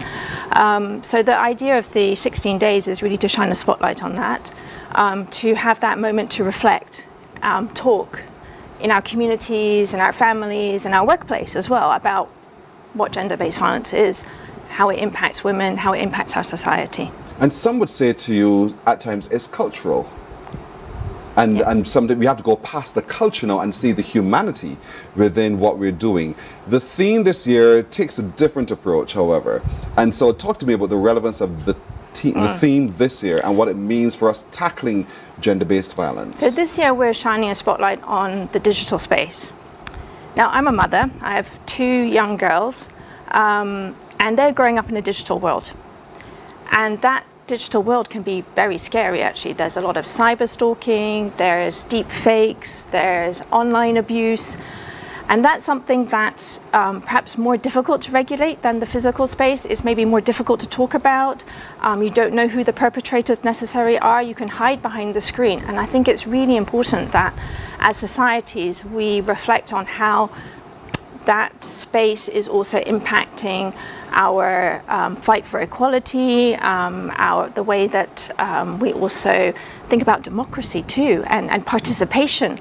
So the idea of the 16 days is really to shine a spotlight on that, to have that moment to reflect, talk in our communities, in our families, in our workplace as well about what gender-based violence is, how it impacts women, how it impacts our society. And some would say to you at times it's cultural. And something we have to go past the culture now and see the humanity within what we're doing. The theme this year takes a different approach, however. And so talk to me about the relevance of the theme this year and what it means for us tackling gender-based violence. So this year we're shining a spotlight on the digital space. Now I'm a mother, I have 2 young girls, and they're growing up in a digital world. And that digital world can be very scary actually. There's a lot of cyber stalking, there's deep fakes, there's online abuse, and that's something that's perhaps more difficult to regulate than the physical space. It's maybe more difficult to talk about. You don't know who the perpetrators necessarily are. You can hide behind the screen, and I think it's really important that as societies we reflect on how that space is also impacting our fight for equality, the way that we also think about democracy too, and participation.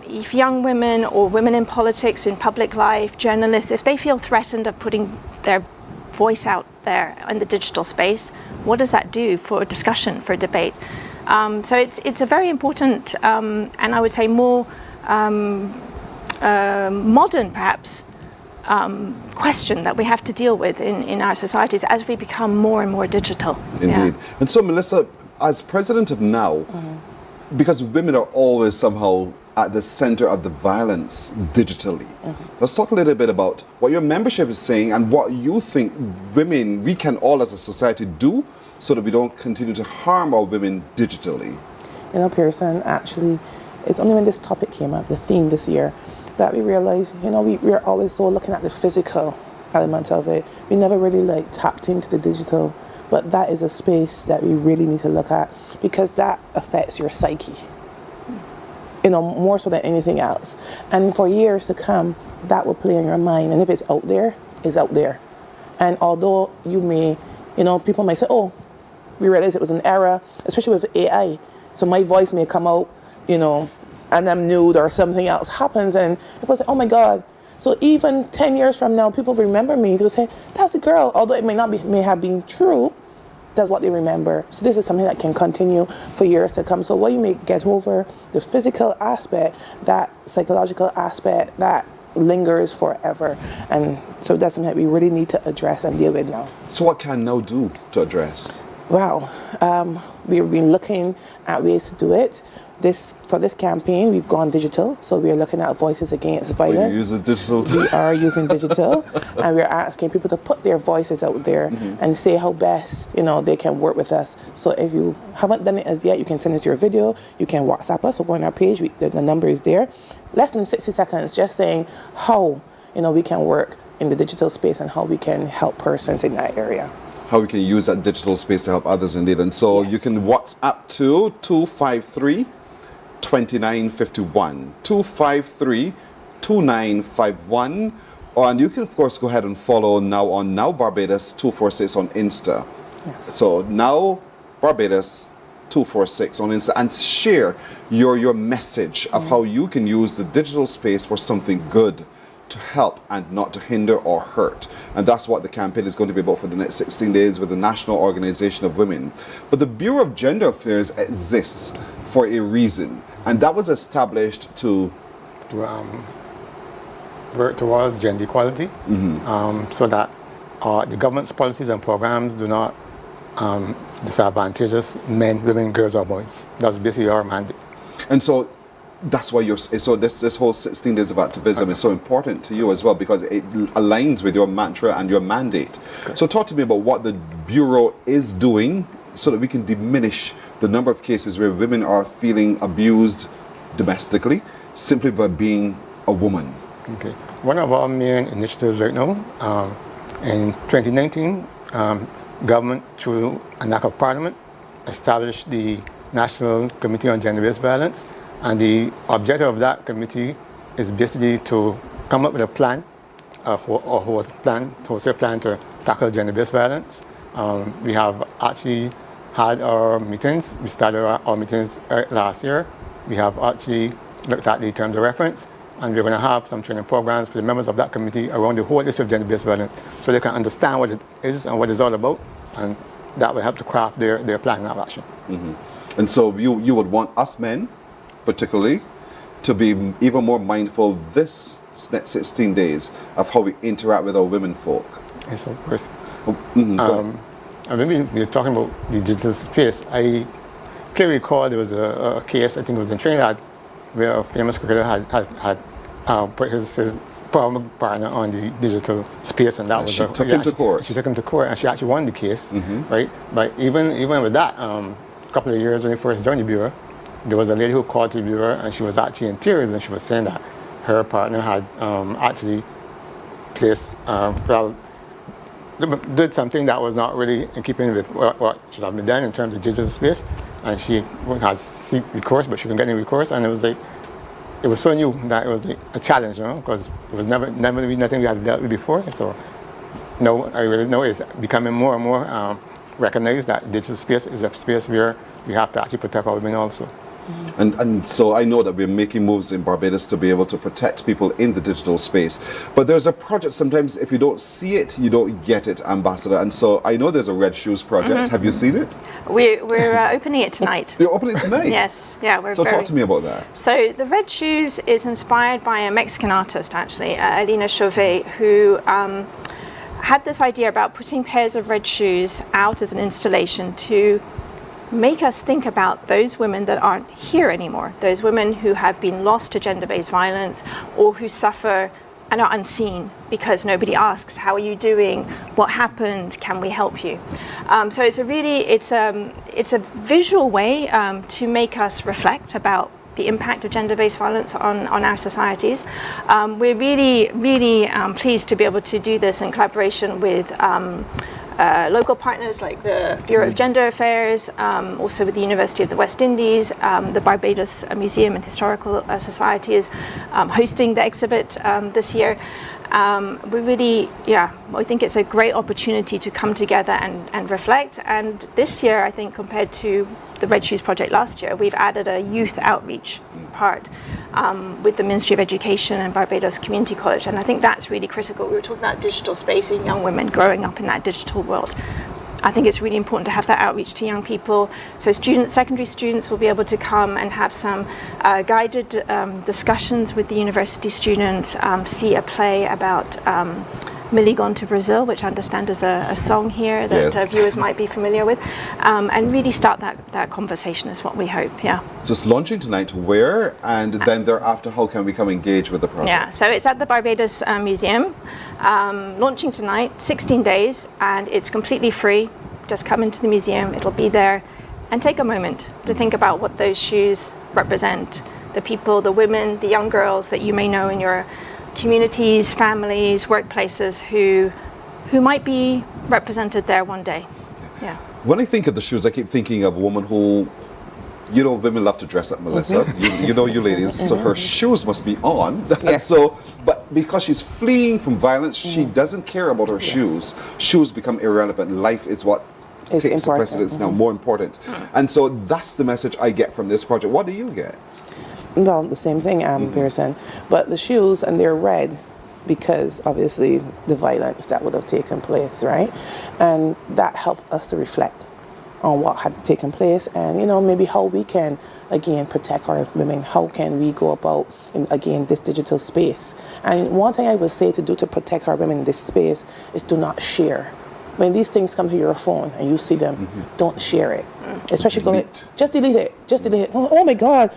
If young women or women in politics, in public life, journalists, if they feel threatened of putting their voice out there in the digital space, what does that do for discussion, for debate? So it's a very important, and I would say more modern perhaps, question that we have to deal with in our societies as we become more and more digital. Indeed. Yeah. And so Melissa, as president of NOW, because women are always somehow at the center of the violence digitally, let's talk a little bit about what your membership is saying and what you think women, we can all as a society do so that we don't continue to harm our women digitally. You know, Pearson, actually, it's only when this topic came up, the theme this year, that we realized, you know, we're always so looking at the physical element of it. We never really tapped into the digital, but that is a space that we really need to look at because that affects your psyche. more so than anything else. And for years to come, that will play in your mind. And if it's out there, it's out there. And although you may, people might say, oh, we realized it was an error, especially with AI. So my voice may come out, and I'm nude or something else happens, and people say, oh my God. So even 10 years from now, people remember me. They'll say, that's a girl. Although it may have been true, that's what they remember. So this is something that can continue for years to come. So while you may get over the physical aspect, that psychological aspect, that lingers forever. And so that's something that we really need to address and deal with now. So what can now do to address? Wow. We've been looking at ways to do it. For this campaign, we've gone digital. So we're looking at Voices Against Violence. Are you using digital too? We are using digital. And we're asking people to put their voices out there and say how best, they can work with us. So if you haven't done it as yet, you can send us your video. You can WhatsApp us or go on our page. The number is there. Less than 60 seconds, just saying how, we can work in the digital space and how we can help persons in that area. How we can use that digital space to help others indeed. And so you can WhatsApp to 253-2951. 253-2951. And you can, of course, go ahead and follow now on Now Barbados 246 on Insta. Yes. So Now Barbados 246 on Insta, and share your message of how you can use the digital space for something good, to help and not to hinder or hurt. And that's what the campaign is going to be about for the next 16 days with the National Organization of Women. But the Bureau of Gender Affairs exists for a reason, and that was established to work towards gender equality, so that the government's policies and programs do not disadvantage men, women, girls, or boys. That's basically our mandate. And so that's why this whole 16 days of activism is so important to you as well, because it aligns with your mantra and your mandate. So talk to me about what the Bureau is doing so that we can diminish the number of cases where women are feeling abused domestically simply by being a woman. Okay. One of our main initiatives right now, in 2019, government, through an act of parliament, established the National Committee on Gender-Based Violence. And the objective of that committee is basically to come up with a plan, a wholesale plan to tackle gender-based violence. We have actually had our meetings. We started our meetings last year. We have actually looked at the terms of reference, and we're going to have some training programs for the members of that committee around the whole issue of gender-based violence, so they can understand what it is and what it's all about, and that will help to craft their plan of action. And so you would want us men, particularly, to be even more mindful this next 16 days of how we interact with our women folk. Yes, of course. Maybe we're talking about the digital space. I clearly recall there was a case, I think it was in Trinidad, where a famous cricketer had put his partner on the digital space, and that was she took him to court. She took him to court, and she actually won the case, right? But even with that, a couple of years when he first joined the Bureau, there was a lady who called to the Bureau, and she was actually in tears, and she was saying that her partner had actually placed, did something that was not really in keeping with what should have been done in terms of digital space, and she had seek recourse, but she couldn't get any recourse, and it was so new that it was a challenge, because it was never been nothing we had dealt with before. So now I really know it's becoming more and more recognized that digital space is a space where we have to actually protect our women also. And so I know that we're making moves in Barbados to be able to protect people in the digital space. But there's a project, sometimes if you don't see it, you don't get it, Ambassador. And so I know there's a Red Shoes project. Have you seen it? We're opening it tonight. You're opening it tonight? Yes. Yeah. Talk to me about that. So the Red Shoes is inspired by a Mexican artist, actually, Elena Chauvet, who had this idea about putting pairs of red shoes out as an installation to make us think about those women that aren't here anymore, those women who have been lost to gender-based violence or who suffer and are unseen because nobody asks, how are you doing? What happened? Can we help you? So it's a visual way to make us reflect about the impact of gender-based violence on our societies. We're really pleased to be able to do this in collaboration with local partners like the Bureau of Gender Affairs, also with the University of the West Indies. The Barbados Museum and Historical Society is hosting the exhibit this year. We really, I think it's a great opportunity to come together and reflect. And this year, I think, compared to the Red Shoes Project last year, we've added a youth outreach part with the Ministry of Education and Barbados Community College. And I think that's really critical. We were talking about digital space and young women growing up in that digital world. I think it's really important to have that outreach to young people. So secondary students will be able to come and have some guided discussions with the university students, see a play about Millie Gone to Brazil, which I understand is a song here that viewers might be familiar with, and really start that conversation is what we hope, So it's launching tonight. Where? And then thereafter, how can we come engage with the project? Yeah, so it's at the Barbados Museum, launching tonight, 16 days, and it's completely free. Just come into the museum, it'll be there, and take a moment to think about what those shoes represent. The people, the women, the young girls that you may know in your communities, families, workplaces who might be represented there one day. Yeah. When I think of the shoes, I keep thinking of a woman who, women love to dress up, Melissa. You know you ladies. So her shoes must be on. Yes. But because she's fleeing from violence, she doesn't care about her shoes. Shoes become irrelevant. Life is what takes the precedence now, more important. And so that's the message I get from this project. What do you get? Well, the same thing, Pearson. But the shoes, and they're red because obviously the violence that would have taken place, right? And that helped us to reflect on what had taken place and, maybe how we can, again, protect our women. How can we go about, again, this digital space? And one thing I would say to protect our women in this space is do not share. When these things come to your phone and you see them, don't share it. Especially just delete it. Just delete it. Oh my God,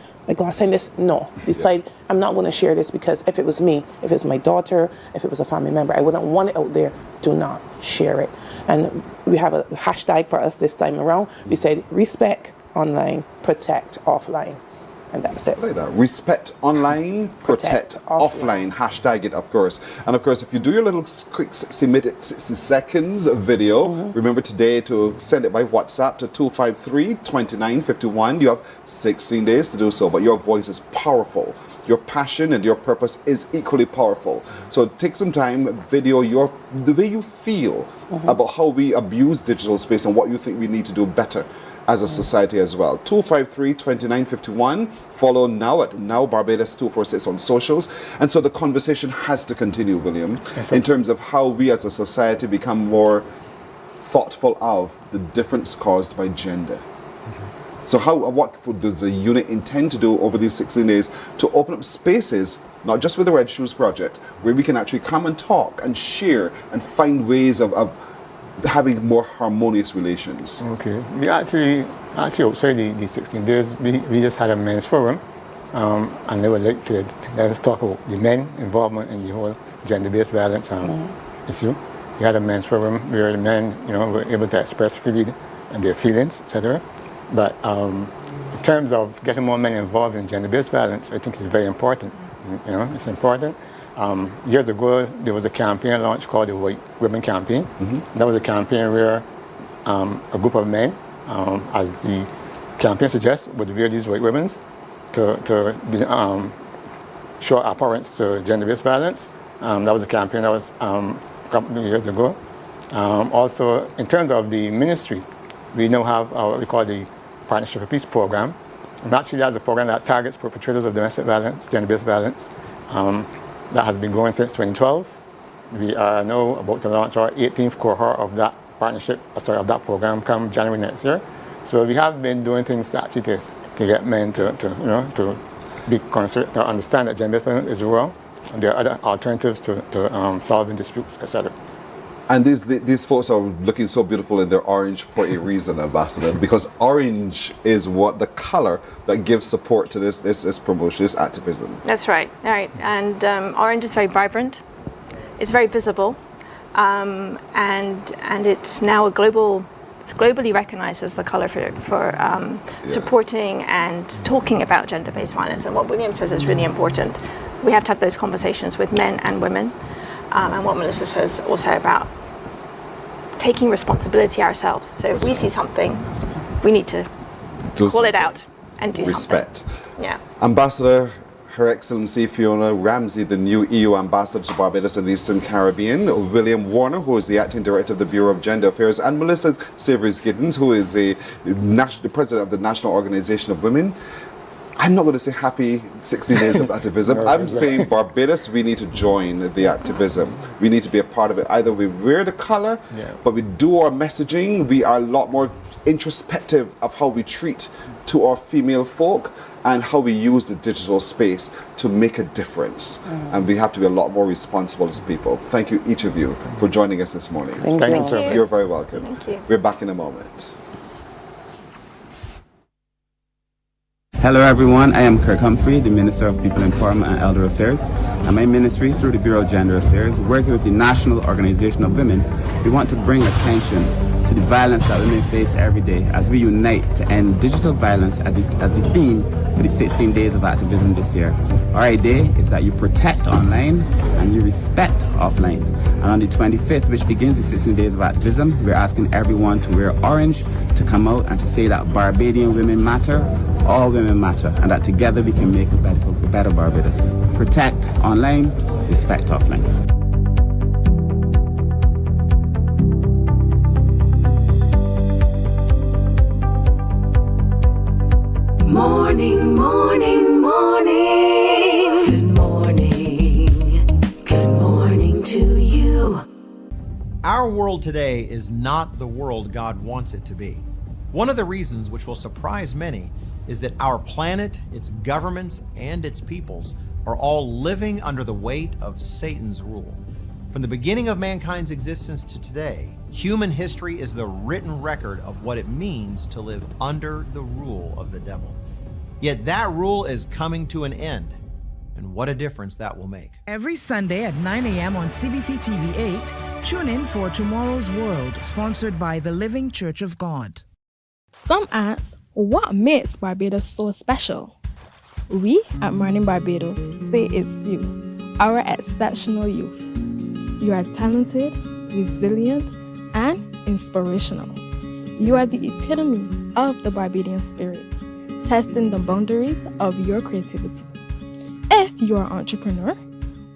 send this. No, decide I'm not going to share this because if it was me, if it's my daughter, if it was a family member, I wouldn't want it out there. Do not share it. And we have a hashtag for us this time around. We said respect online, protect offline. And that's it. Like that. Respect online, protect offline. Hashtag it, of course. And of course, if you do your little quick 60 seconds video, remember today to send it by WhatsApp to 253-2951. You have 16 days to do so, but your voice is powerful. Your passion and your purpose is equally powerful. So take some time, video the way you feel about how we abuse digital space and what you think we need to do better as a society as well. 253-2951. Follow now at Now Barbados 246 on socials. And so the conversation has to continue, William, in terms of how we as a society become more thoughtful of the difference caused by gender. So what does the unit intend to do over these 16 days to open up spaces, not just with the Red Shoes Project, where we can actually come and talk and share and find ways of having more harmonious relations? Okay. We actually outside the 16 days, we just had a men's forum, and they would like to let us talk about the men involvement in the whole gender-based violence issue. We had a men's forum where the men, were able to express freely their feelings, etc. But in terms of getting more men involved in gender-based violence, I think it's very important. It's important. Years ago, there was a campaign launched called the White Women Campaign. That was a campaign where a group of men, as the campaign suggests, would wear these white ribbons to show abhorrence to gender-based violence. That was a campaign that was a couple of years ago. Also, in terms of the ministry, we now have what we call the Partnership for Peace program. And actually, that's a program that targets perpetrators of domestic violence, gender-based violence. That has been going since 2012. We are now about to launch our 18th cohort of that of that program come January next year. So we have been doing things actually to get men to be concerned, to understand that gender-based violence is wrong, and there are other alternatives to solving disputes, etc. And these folks are looking so beautiful in their orange for a reason, Ambassador, because orange is what the color that gives support to this promotion, this activism. That's right. All right. And orange is very vibrant. It's very visible, and it's now it's globally recognized as the color for supporting and talking about gender-based violence. And what William says is really important. We have to have those conversations with men and women, and what Melissa says also about taking responsibility ourselves. So if we see something, we need to call it out and do Respect. something. Yeah. Ambassador, Her Excellency Fiona Ramsey, the new EU Ambassador to Barbados and the Eastern Caribbean, William Warner, who is the Acting Director of the Bureau of Gender Affairs, and Melissa Savories-Giddens, who is the President of the National Organization of Women. I'm not going to say happy 60 days of activism. I'm saying Barbados, we need to join the activism. We need to be a part of it. Either we wear the color, but we do our messaging. We are a lot more introspective of how we treat to our female folk and how we use the digital space to make a difference. And we have to be a lot more responsible as people. Thank you, each of you, for joining us this morning. Thank you. Thank you. You're very welcome. Thank you. We're back in a moment. Hello everyone, I am Kirk Humphrey, the Minister of People Empowerment and Elder Affairs. And my ministry, through the Bureau of Gender Affairs, working with the National Organization of Women, we want to bring attention to the violence that women face every day as we unite to end digital violence as the theme for the 16 days of activism this year. Our idea is that you protect online and you respect offline. And on the 25th, which begins the 16 days of activism, we're asking everyone to wear orange, to come out and to say that Barbadian women matter, all women matter, and that together we can make a better Barbados. Protect online, respect offline. Morning, morning, morning. Good morning. Good morning to you. Our world today is not the world God wants it to be. One of the reasons which will surprise many is that our planet, its governments, and its peoples are all living under the weight of Satan's rule. From the beginning of mankind's existence to today, human history is the written record of what it means to live under the rule of the devil. Yet that rule is coming to an end, and what a difference that will make. Every Sunday at 9 a.m. on CBC TV 8, tune in for Tomorrow's World, sponsored by the Living Church of God. Some ask, what makes Barbados so special? We at Mornin Barbados say it's you, our exceptional youth. You are talented, resilient, and inspirational. You are the epitome of the Barbadian spirit, testing the boundaries of your creativity. If you are an entrepreneur,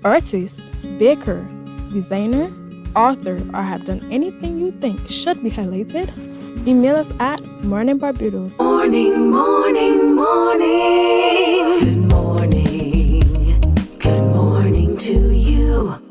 artist, baker, designer, author, or have done anything you think should be highlighted, email us at morninbarbados. Morning, morning, morning. Good morning. Good morning to you.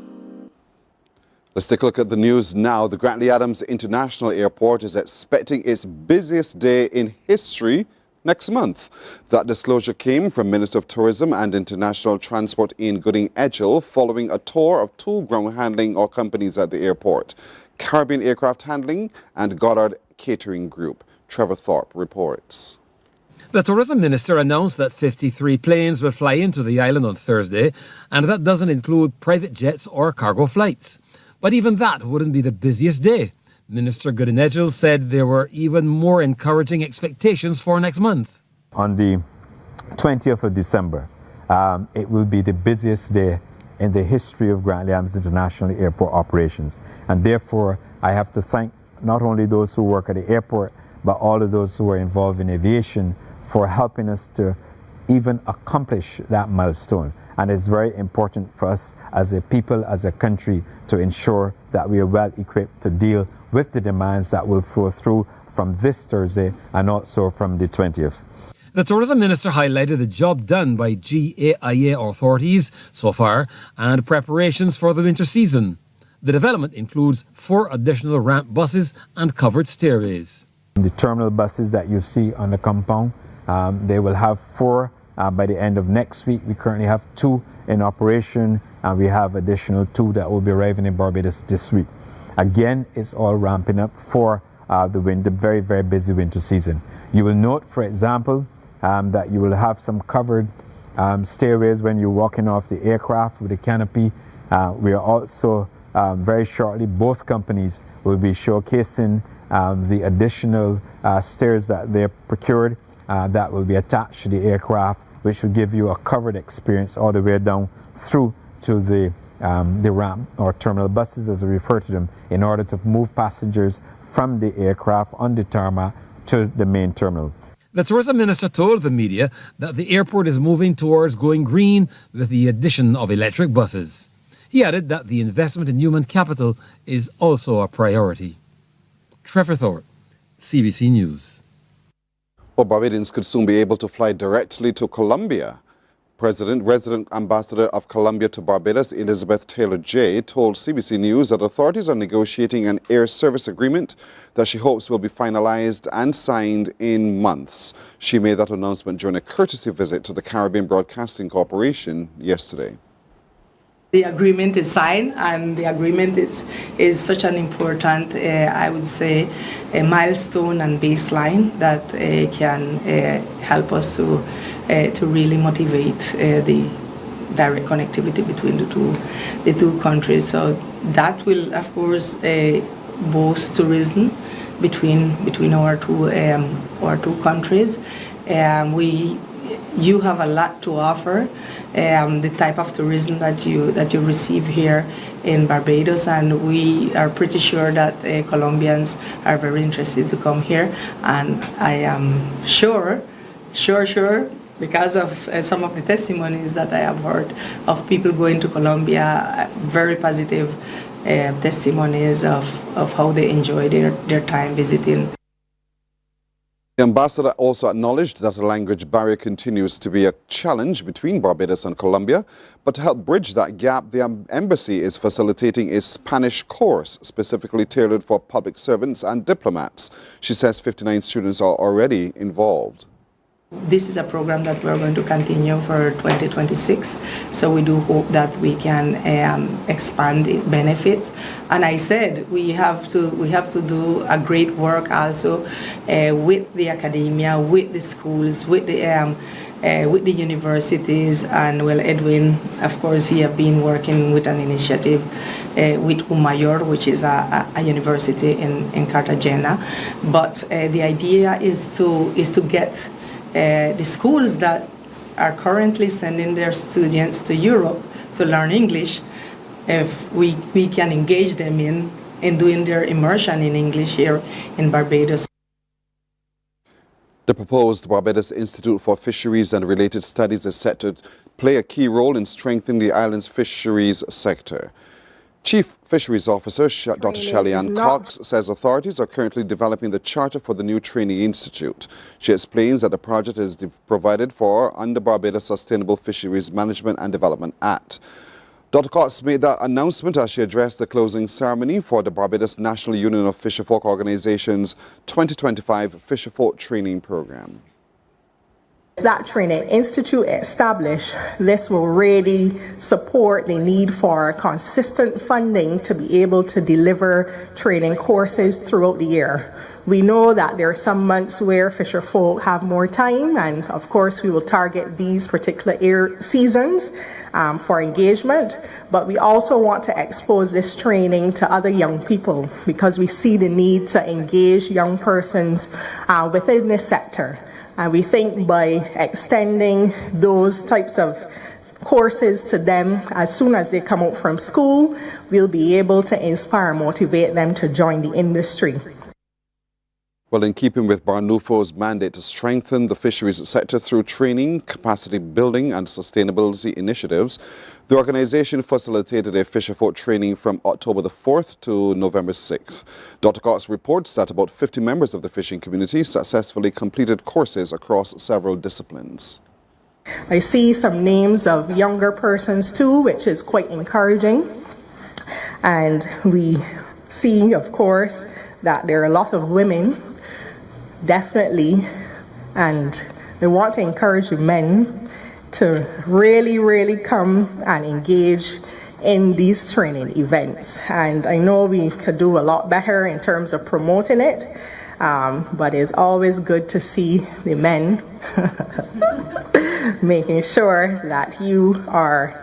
Let's take a look at the news now. The Grantley Adams International Airport is expecting its busiest day in history next month. That disclosure came from Minister of Tourism and International Transport Ian Gooding-Edgell following a tour of two ground handling companies at the airport, Caribbean Aircraft Handling and Goddard Catering Group. Trevor Thorpe reports. The Tourism Minister announced that 53 planes will fly into the island on Thursday, and that doesn't include private jets or cargo flights. But even that wouldn't be the busiest day. Minister Gooding-Edgell said there were even more encouraging expectations for next month. On the 20th of December, it will be the busiest day in the history of Grantley Adams International Airport operations. And therefore, I have to thank not only those who work at the airport, but all of those who are involved in aviation for helping us to even accomplish that milestone. And it's very important for us as a people, as a country, to ensure that we are well equipped to deal with the demands that will flow through from this Thursday and also from the 20th. The Tourism Minister highlighted the job done by GAIA authorities so far and preparations for the winter season. The development includes 4 additional ramp buses and covered stairways. The terminal buses that you see on the compound, they will have 4 by the end of next week. We currently have 2 in operation, and we have additional 2 that will be arriving in Barbados this week. Again, it's all ramping up for the very, very busy winter season. You will note, for example, that you will have some covered stairways when you're walking off the aircraft with a canopy. We are also very shortly, both companies will be showcasing the additional stairs that they've procured that will be attached to the aircraft, which will give you a covered experience all the way down through to the the ramp, or terminal buses as we refer to them, in order to move passengers from the aircraft on the tarmac to the main terminal. The tourism minister told the media that the airport is moving towards going green with the addition of electric buses. He added that the investment in human capital is also a priority. Trevor Thorpe, CBC News. Well, Barbadians could soon be able to fly directly to Colombia. Resident Ambassador of Colombia to Barbados, Elizabeth Taylor-Jay, told CBC News that authorities are negotiating an air service agreement that she hopes will be finalized and signed in months. She made that announcement during a courtesy visit to the Caribbean Broadcasting Corporation yesterday. The agreement is signed, and the agreement is such an important, I would say, a milestone and baseline that can help us to really motivate the direct connectivity between the two countries. So that will, of course, boost tourism between our two countries. You have a lot to offer. The type of tourism that you receive here in Barbados, and we are pretty sure that Colombians are very interested to come here, and I am sure, because of some of the testimonies that I have heard of people going to Colombia, very positive testimonies of how they enjoy their time visiting. The ambassador also acknowledged that a language barrier continues to be a challenge between Barbados and Colombia, but to help bridge that gap, the embassy is facilitating a Spanish course specifically tailored for public servants and diplomats. She says 59 students are already involved. This is a program that we're going to continue for 2026, so we do hope that we can expand the benefits. And I said we have to do a great work also with the academia, with the schools, with the universities, and well, Edwin, of course, he have been working with an initiative with Umayor, which is a university in Cartagena. But the idea is to get the schools that are currently sending their students to Europe to learn English, if we can engage them in doing their immersion in English here in Barbados. The proposed Barbados Institute for Fisheries and Related Studies is set to play a key role in strengthening the island's fisheries sector. Chief Fisheries Officer Dr. Shelley-Ann Cox says authorities are currently developing the charter for the new training institute. She explains that the project is provided for under Barbados Sustainable Fisheries Management and Development Act. Dr. Cox made that announcement as she addressed the closing ceremony for the Barbados National Union of Fisherfolk Organization's 2025 Fisherfolk Training Program. That training institute established, this will really support the need for consistent funding to be able to deliver training courses throughout the year. We know that there are some months where fisherfolk have more time, and of course we will target these particular seasons for engagement, but we also want to expose this training to other young people because we see the need to engage young persons within this sector. And we think by extending those types of courses to them as soon as they come out from school, we'll be able to inspire and motivate them to join the industry. Well, in keeping with Barnufo's mandate to strengthen the fisheries sector through training, capacity building and sustainability initiatives, the organization facilitated a fisherfolk training from October the 4th to November 6th. Dr. Cox reports that about 50 members of the fishing community successfully completed courses across several disciplines. I see some names of younger persons too, which is quite encouraging. And we see, of course, that there are a lot of women, definitely, and I want to encourage men to really come and engage in these training events. And I know we could do a lot better in terms of promoting it, but it's always good to see the men making sure that you are,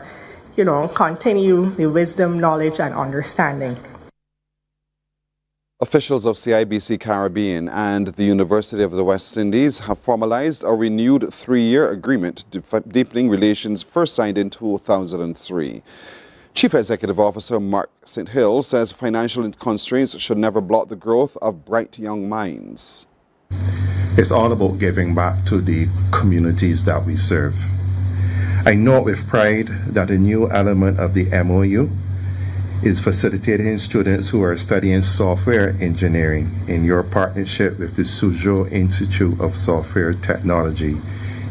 continue the wisdom, knowledge, and understanding. Officials of CIBC Caribbean and the University of the West Indies have formalized a renewed 3-year agreement deepening relations first signed in 2003. Chief Executive Officer Mark St. Hill says financial constraints should never block the growth of bright young minds. It's all about giving back to the communities that we serve. I note with pride that a new element of the MOU is facilitating students who are studying software engineering in your partnership with the Suzhou Institute of Software Technology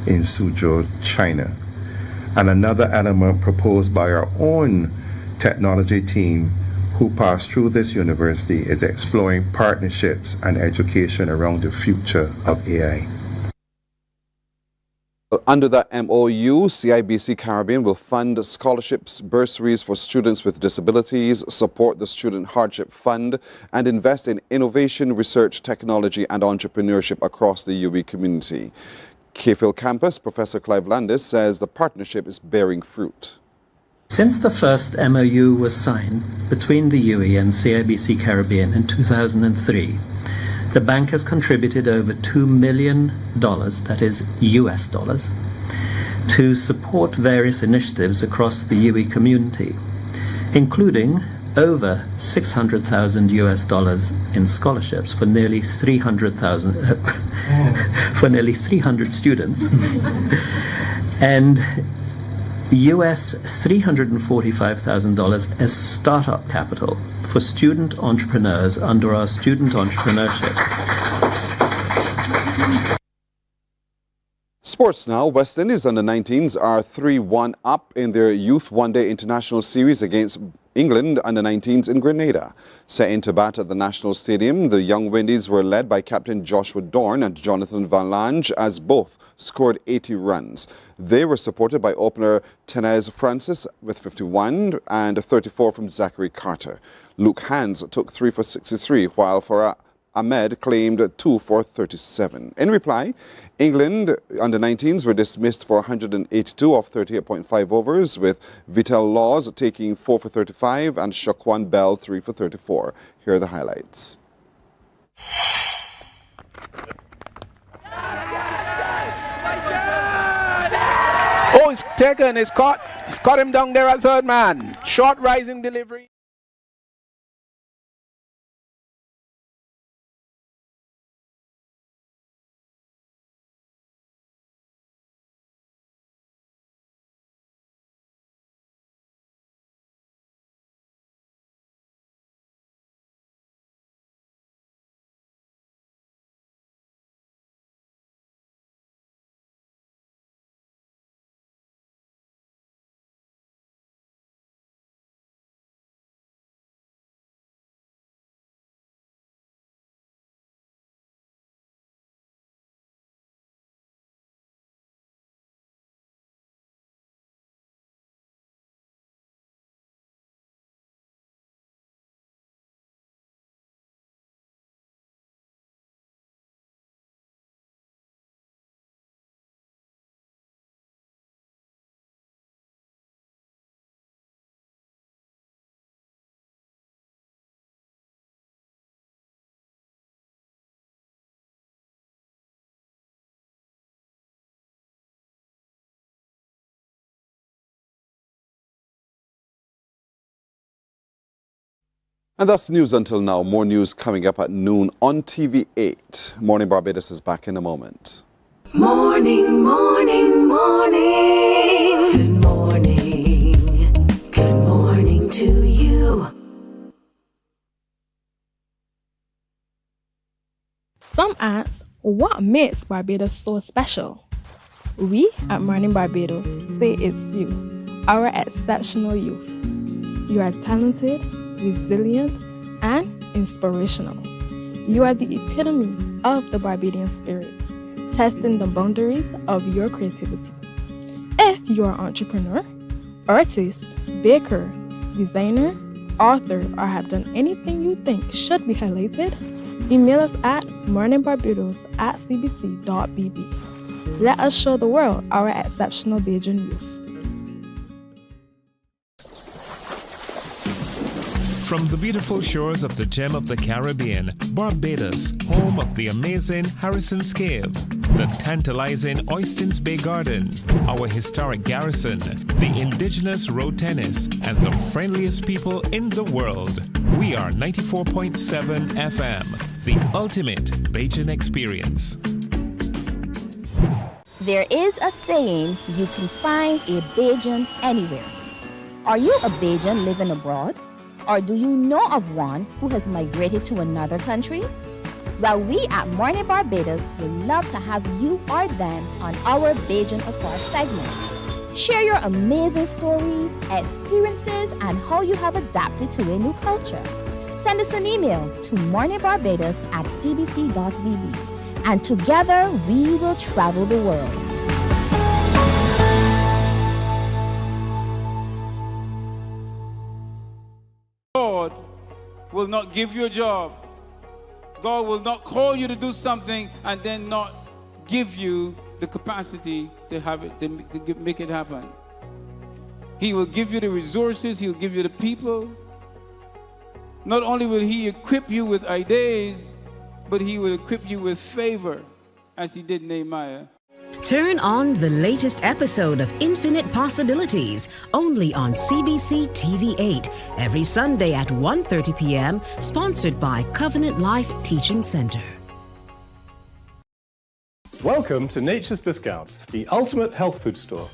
in Suzhou, China. And another element proposed by our own technology team who passed through this university is exploring partnerships and education around the future of AI. Under the MOU, CIBC Caribbean will fund scholarships, bursaries for students with disabilities, support the Student Hardship Fund, and invest in innovation, research, technology, and entrepreneurship across the UWI community. Cayfield Campus, Professor Clive Landis says the partnership is bearing fruit. Since the first MOU was signed between the UWI and CIBC Caribbean in 2003, the bank has contributed over $2 million, that is US dollars, to support various initiatives across the UWI community, including over $600,000 US dollars in scholarships for nearly 300,000 for nearly 300 students, and US $345,000 as startup capital for student entrepreneurs under our student entrepreneurship. Sports now. West Indies under-19s are 3-1 up in their Youth One-Day International Series against England under-19s in Grenada. Set into bat at the National Stadium, the Young Windies were led by captain Joshua Dorn and Jonathan Van Lange as both scored 80 runs. They were supported by opener Tenez Francis with 51 and 34 from Zachary Carter. Luke Hands took 3 for 63, while Farah Ahmed claimed 2 for 37. In reply, England under-19s were dismissed for 182 of 38.5 overs, with Vital Laws taking 4 for 35 and Shaquan Bell 3 for 34. Here are the highlights. Oh, it's taken, it's caught. It's caught him down there at third man. Short rising delivery. And that's news until now. More news coming up at noon on TV8. Morning Barbados is back in a moment. Morning, morning, morning. Good morning. Good morning to you. Some ask, what makes Barbados so special? We at Mornin Barbados say it's you, our exceptional youth. You are talented, resilient, and inspirational. You are the epitome of the Barbadian spirit, testing the boundaries of your creativity. If you are an entrepreneur, artist, baker, designer, author, or have done anything you think should be highlighted, email us at morninbarbados@cbc.bb. Let us show the world our exceptional Bajan youth. From the beautiful shores of the gem of the Caribbean, Barbados, home of the amazing Harrison's Cave, the tantalizing Oystins Bay Garden, our historic garrison, the indigenous road tennis, and the friendliest people in the world. We are 94.7 FM, the ultimate Bajan experience. There is a saying, you can find a Bajan anywhere. Are you a Bajan living abroad? Or do you know of one who has migrated to another country? Well, we at Mornin Barbados would love to have you or them on our Bajan Afar segment. Share your amazing stories, experiences, and how you have adapted to a new culture. Send us an email to morninbarbados@cbc.vb, and together we will travel the world. God will not give you a job. God will not call you to do something and then not give you the capacity to have it, to make it happen. He will give you the resources. He'll give you the people. Not only will He equip you with ideas, but He will equip you with favor, as He did Nehemiah. Turn on the latest episode of Infinite Possibilities, only on CBC TV8, every Sunday at 1:30 p.m., sponsored by Covenant Life Teaching Center. Welcome to Nature's Discount, the ultimate health food store.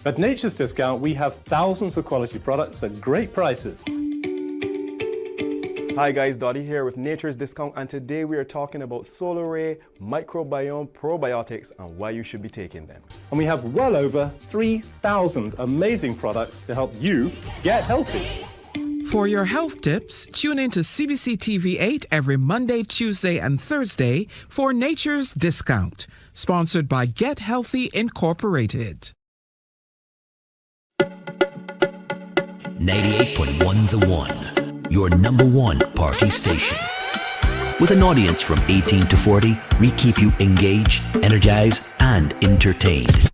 At Nature's Discount, we have thousands of quality products at great prices. Hi guys, Dottie here with Nature's Discount, and today we are talking about Solar Ray, microbiome, probiotics, and why you should be taking them. And we have well over 3,000 amazing products to help you get healthy. For your health tips, tune in to CBC TV8 every Monday, Tuesday, and Thursday for Nature's Discount, sponsored by Get Healthy Incorporated. 98.1 The One. Your number one party station. With an audience from 18 to 40, we keep you engaged, energized, and entertained.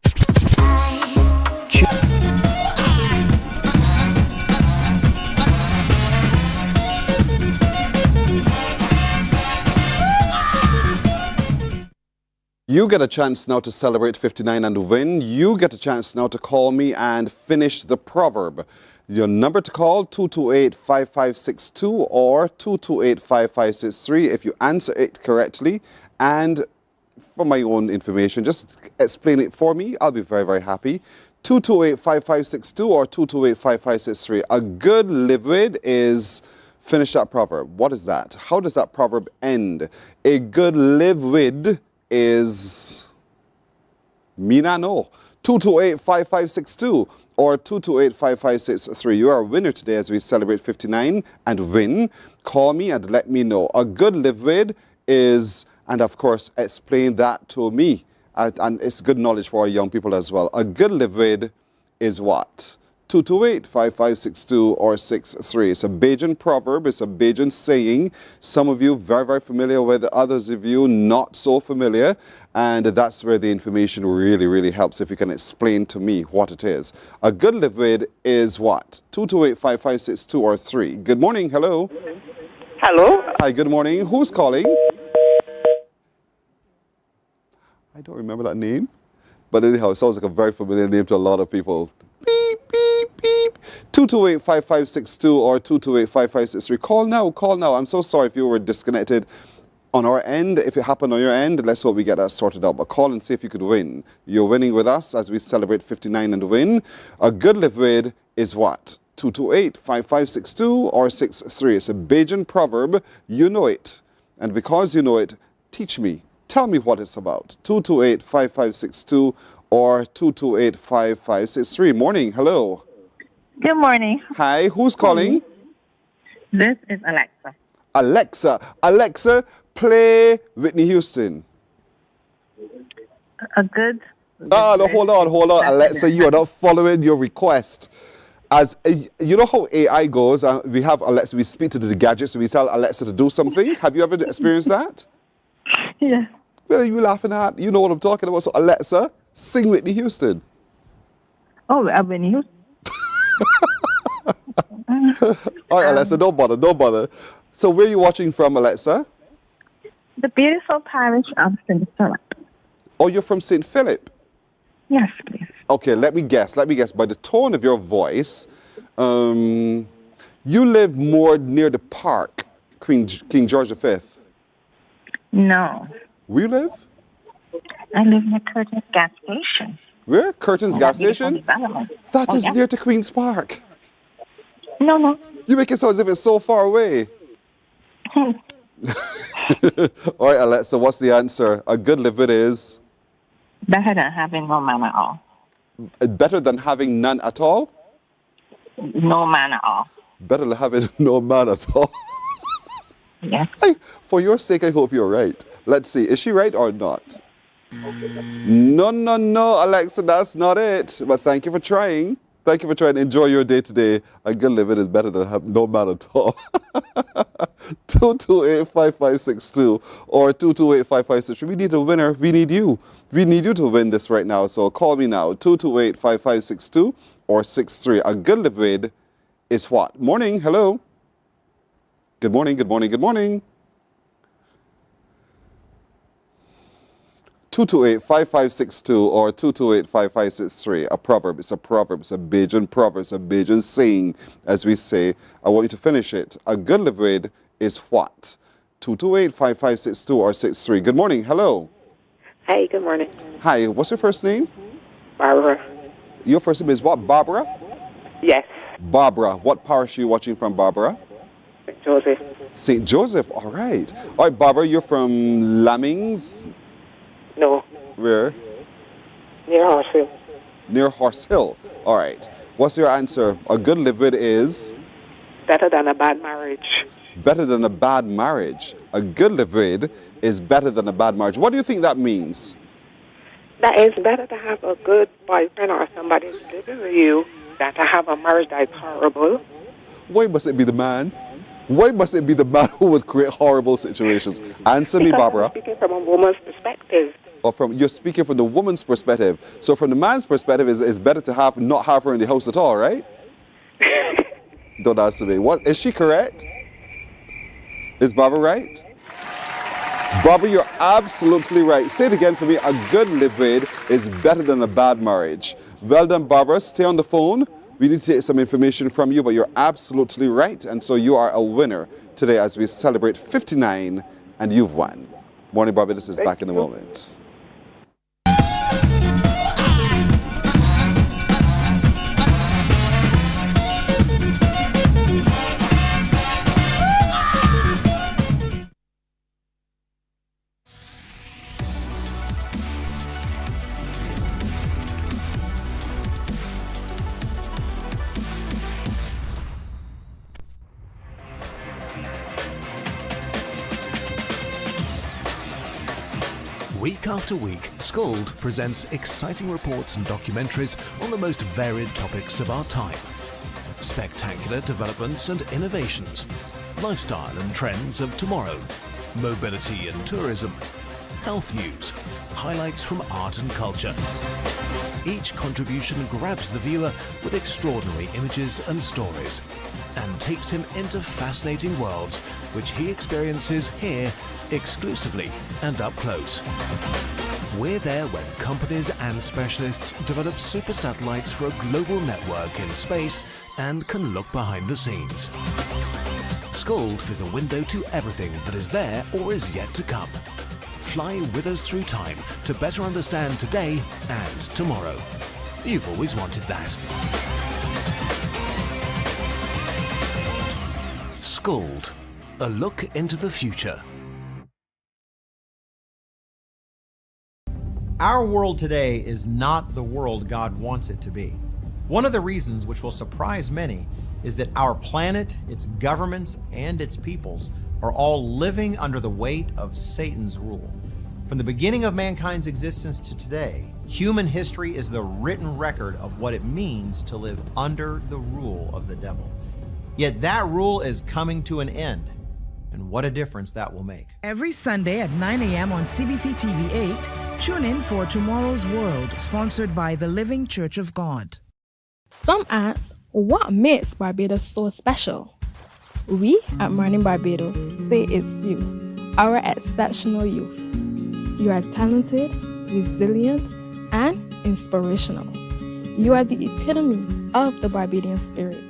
You get a chance now to celebrate 59 and win. You get a chance now to call me and finish the proverb. Your number to call, 228-5562 or 228-5563 if you answer it correctly. And for my own information, just explain it for me. I'll be very, very happy. 228-5562 or 228-5563. A good live with is finish that proverb. What is that? How does that proverb end? A good live with is Mina no. 228-5562 or 228-5563. You are a winner today as we celebrate 59 and win. Call me and let me know. A good live with is, and of course, explain that to me. And it's good knowledge for our young people as well. A good live with is what? 228-5562 or 63. It's a Bajan proverb. It's a Bajan saying. Some of you very, very familiar with it. Others of you not so familiar. And that's where the information really, really helps if you can explain to me what it is. A good live with is what? 228-5562 or 3. Good morning. Hello. Hello. Hi, good morning. Who's calling? I don't remember that name. But anyhow, it sounds like a very familiar name to a lot of people. Beep, beep, beep. 228-5562 or 228-5563. Call now, call now. I'm so sorry if you were disconnected on our end. If it happened on your end, let's hope we get that sorted out. But call and see if you could win. You're winning with us as we celebrate 59 and win. A good live with is what? 228-5562 or 63. It's a Bajan proverb. You know it. And because you know it, teach me. Tell me what it's about. 228-5562 or 228-5563. Morning. Hello. Good morning. Hi. Who's calling? This is Alexa. Alexa. Alexa, play Whitney Houston. A good... Oh, no, hold on. Alexa, you are not following your request. As you know how AI goes, we have Alexa, we speak to the gadgets, and we tell Alexa to do something. Have you ever experienced that? Yeah. What are you laughing at? You know what I'm talking about. So Alexa, sing Whitney Houston. Oh, Whitney Houston. All right, Alexa, don't bother. So where are you watching from, Alexa? The beautiful parish of St. Philip. Oh, you're from St. Philip? Yes, please. Okay, let me guess. By the tone of your voice, you live more near the park, King George V. No. Where you live? I live near Curtin's gas station. Where? Curtin's gas station? That is near to Queen's Park. No. You make it sound as if it's so far away. All right, Alexa, what's the answer? A good livid is? Better than having no man at all. Better than having none at all? No man at all. Better than having no man at all? Yes. For your sake, I hope you're right. Let's see, is she right or not? No, Alexa, that's not it. But thank you for trying. Thank you for trying to enjoy your day today. A good living is better than have no man at all. 228-5562 or 228-5563. We need a winner. We need you. We need you to win this right now. So call me now. 228-5562 or 63. A good living is what? Morning. Hello. Good morning. 228-5562 or 228-5563. A proverb. It's a proverb. It's a Bajan proverb. It's a Bajan saying, as we say. I want you to finish it. A good living is what? 228-5562 or 63. Good morning. Hello. Hi, good morning. Hi. What's your first name? Barbara. Your first name is what? Barbara? Yes. Barbara. What parish are you watching from, Barbara? St. Joseph. St. Joseph. All right. All right, Barbara, you're from Lamings? No. Where? Near Horse Hill. Near Horse Hill. All right. What's your answer? A good livid is? Better than a bad marriage. Better than a bad marriage. A good livid is better than a bad marriage. What do you think that means? That is better to have a good boyfriend or somebody living with you than to have a marriage that is horrible. Why must it be the man? Why must it be the man who would create horrible situations? Answer me, Barbara. I'm speaking from a woman's perspective. Or you're speaking from the woman's perspective. So from the man's perspective, it's better to not have her in the house at all, right? Don't answer me. What, is she correct? Is Barbara right? Barbara, you're absolutely right. Say it again for me. A good live-in is better than a bad marriage. Well done, Barbara. Stay on the phone. We need to take some information from you, but you're absolutely right. And so you are a winner today as we celebrate 59, and you've won. Morning Barbados is back in a moment. Week after week, Scold presents exciting reports and documentaries on the most varied topics of our time. Spectacular developments and innovations, lifestyle and trends of tomorrow, mobility and tourism, health news, highlights from art and culture. Each contribution grabs the viewer with extraordinary images and stories and takes him into fascinating worlds which he experiences here exclusively and up close. We're there when companies and specialists develop super satellites for a global network in space and can look behind the scenes. Scold is a window to everything that is there or is yet to come. Fly with us through time to better understand today and tomorrow. You've always wanted that. Scold, a look into the future. Our world today is not the world God wants it to be. One of the reasons which will surprise many is that our planet, its governments, and its peoples are all living under the weight of Satan's rule. From the beginning of mankind's existence to today, human history is the written record of what it means to live under the rule of the devil. Yet that rule is coming to an end. And what a difference that will make. Every Sunday at 9 a.m. on CBC TV 8, tune in for Tomorrow's World, sponsored by the Living Church of God. Some ask, what makes Barbados so special? We at Mornin Barbados say it's you, our exceptional youth. You are talented, resilient, and inspirational. You are the epitome of the Barbadian spirit,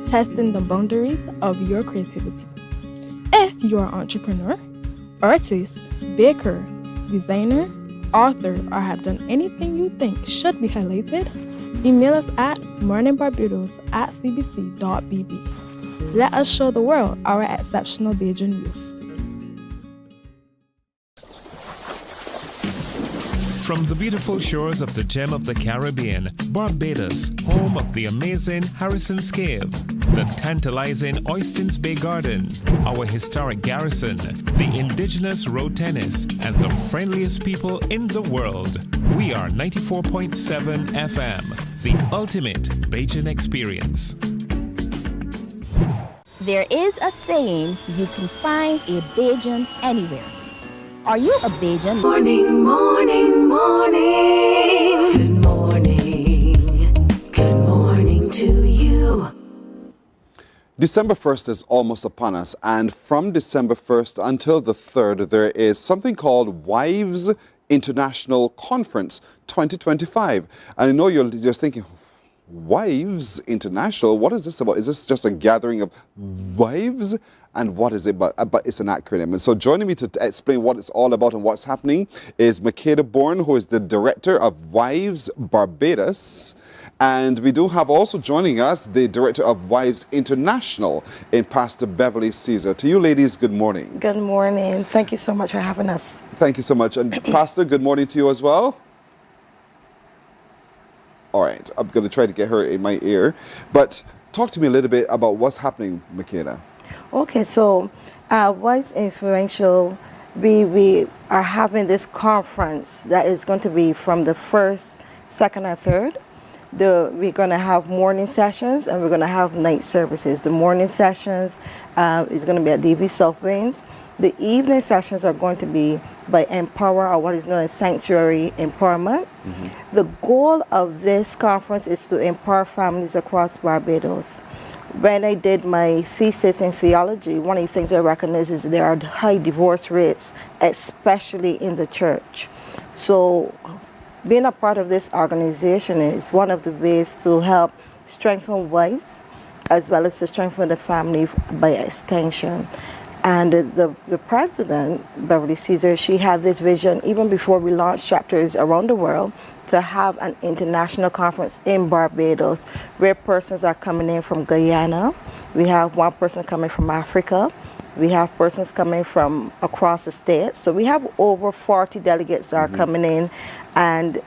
testing the boundaries of your creativity. If you are an entrepreneur, artist, baker, designer, author, or have done anything you think should be highlighted, email us at morninbarbados@cbc.bb. Let us show the world our exceptional Bajan youth. From the beautiful shores of the gem of the Caribbean, Barbados, home of the amazing Harrison's Cave, the tantalizing Oystins Bay Garden, our historic garrison, the indigenous road tennis, and the friendliest people in the world. We are 94.7 FM, the ultimate Bajan experience. There is a saying, you can find a Bajan anywhere. Are you a Bajan? Morning, morning, morning. Good morning. Good morning to you. December 1st is almost upon us, and from December 1st until the 3rd, there is something called Wives International Conference 2025. And I know you're just thinking, Wives International? What is this about? Is this just a gathering of wives? And what is it? But it's an acronym. And so joining me to explain what it's all about and what's happening is Makeda Bourne, who is the director of Wives Barbados. And we do have also joining us the director of Wives International in Pastor Beverly Caesar. To you ladies, good morning. Good morning. Thank you so much for having us. Thank you so much. And Pastor, good morning to you as well. All right, I'm going to try to get her in my ear. But talk to me a little bit about what's happening, Makeda. Okay, so Wives Influential, we are having this conference that is going to be from the 1st, 2nd, and 3rd. We're going to have morning sessions and we're going to have night services. The morning sessions is going to be at DV South Waynes. The evening sessions are going to be by Empower, or what is known as Sanctuary Empowerment. Mm-hmm. The goal of this conference is to empower families across Barbados. When I did my thesis in theology, one of the things I recognized is there are high divorce rates, especially in the church. So being a part of this organization is one of the ways to help strengthen wives as well as to strengthen the family by extension. And the president, Beverly Caesar, she had this vision even before we launched chapters around the world to have an international conference in Barbados where persons are coming in from Guyana. We have one person coming from Africa. We have persons coming from across the state. So we have over 40 delegates that are coming in. And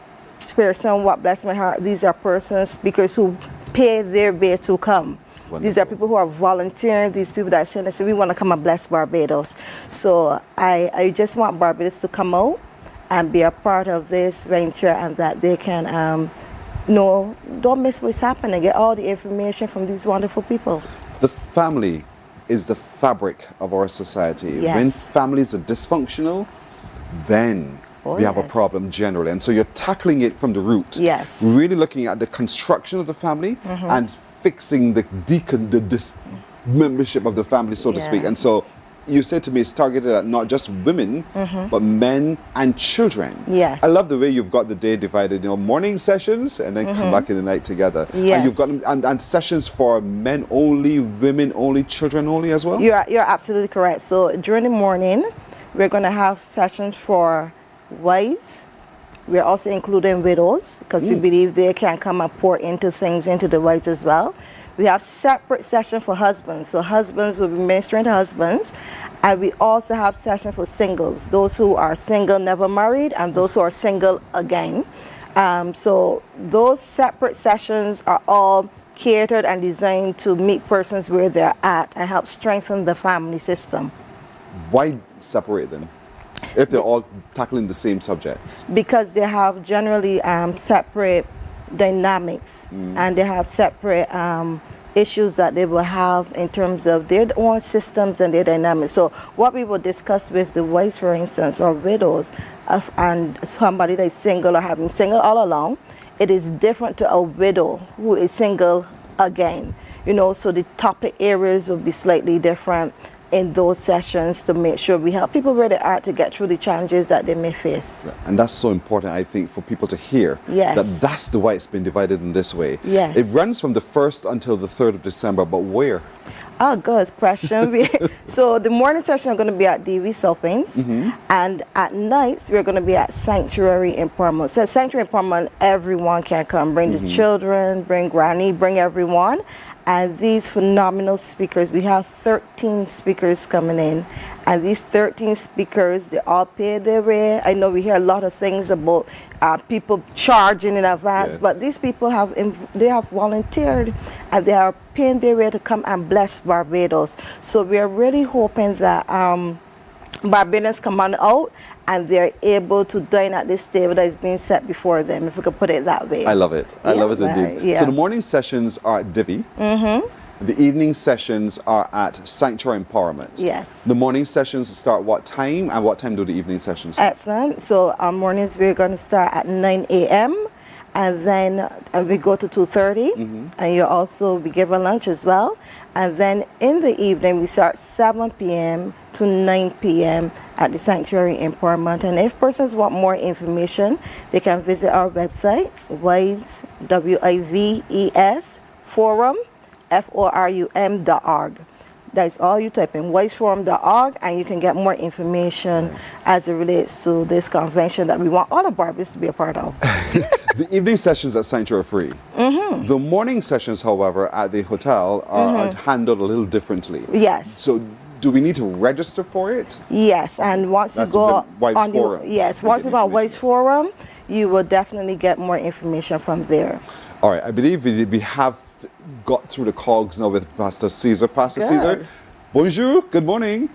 person, what bless my heart, these are persons, speakers who pay their way to come. Wonderful. These are people who are volunteering, these people that are saying, we want to come and bless Barbados. So I just want Barbados to come out and be a part of this venture, and that they can don't miss what's happening, get all the information from these wonderful people. The family is the fabric of our society. Yes. When families are dysfunctional, then we have a problem generally. And so you're tackling it from the root. Yes. Really looking at the construction of the family and fixing the membership of the family, so to speak. And so you said to me it's targeted at not just women, but men and children. Yes. I love the way you've got the day divided, morning sessions and then come back in the night together. Yes. And you've got and sessions for men only, women only, children only as well? You're absolutely correct. So during the morning, we're going to have sessions for wives. We're also including widows because we believe they can come and pour into things into the wives as well. We have separate sessions for husbands. So husbands will be ministering to husbands. And we also have sessions for singles, those who are single, never married, and those who are single again. So those separate sessions are all catered and designed to meet persons where they're at and help strengthen the family system. Why separate them if they're all tackling the same subjects? Because they have generally separate dynamics and they have separate issues that they will have in terms of their own systems and their dynamics. So what we will discuss with the wives, for instance, or widows, and somebody that is single or having single all along, it is different to a widow who is single again. So the topic areas will be slightly different. in those sessions to make sure we help people where they are to get through the challenges that they may face. And that's so important, I think, for people to hear Yes. that that's the why it's been divided in this way. Yes. It runs from the 1st until the 3rd of December, but where? Oh, good question. So the morning session are going to be at DV Sulfanes, and at nights we're going to be at Sanctuary in Parliament. So at Sanctuary in Parliament, everyone can come. Bring the children, bring granny, bring everyone. And these phenomenal speakers, we have 13 speakers coming in, and these 13 speakers, they all pay their way. I know we hear a lot of things about people charging in advance, but these people have volunteered, and they are paying their way to come and bless Barbados. So we are really hoping that Barbadians come on out and they're able to dine at this table that is being set before them, if we could put it that way. I love it. I love it indeed. Yeah. So the morning sessions are at Divi. The evening sessions are at Sanctuary Empowerment. Yes. The morning sessions start what time, and what time do the evening sessions start? Excellent. So our mornings, we're going to start at 9 a.m. and then we go to 2:30, and you also be given lunch as well. And then in the evening, we start 7 p.m. to 9 p.m. at the Sanctuary Empowerment. And if persons want more information, they can visit our website, Wives, WIVES, Forum, FORUM.org. That's all you type in, wiveforum.org, and you can get more information as it relates to this convention that we want all of Barbados to be a part of. The evening sessions at Sanctuary are free. The morning sessions, however, at the hotel are handled a little differently. Yes. So do we need to register for it? Yes, and once That's you go the Wives on Forum. once you go on Wives Forum, you will definitely get more information from there. All right, I believe we have got through the cogs now with Pastor Caesar. Pastor Caesar, bonjour, good morning.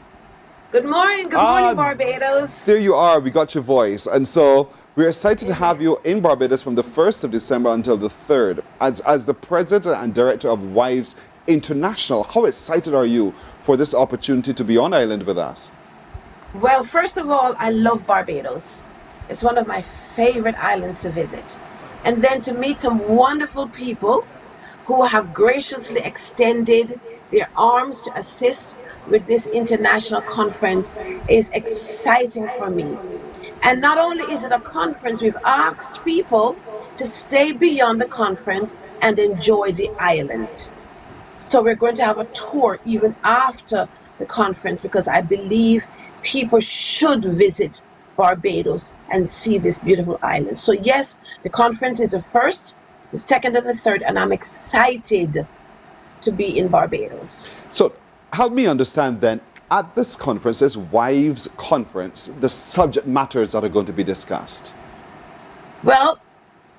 Good morning, Barbados. There you are, we got your voice. And so we're excited to have you in Barbados from the 1st of December until the 3rd. As the President and Director of Wives International, how excited are you for this opportunity to be on island with us? Well, first of all, I love Barbados. It's one of my favorite islands to visit. And then to meet some wonderful people who have graciously extended their arms to assist with this international conference is exciting for me. And not only is it a conference, we've asked people to stay beyond the conference and enjoy the island. So we're going to have a tour even after the conference, because I believe people should visit Barbados and see this beautiful island. So yes, the conference is the 1st, the 2nd and the 3rd, and I'm excited to be in Barbados. So help me understand then, at this conference, this Wives Conference, the subject matters that are going to be discussed. Well,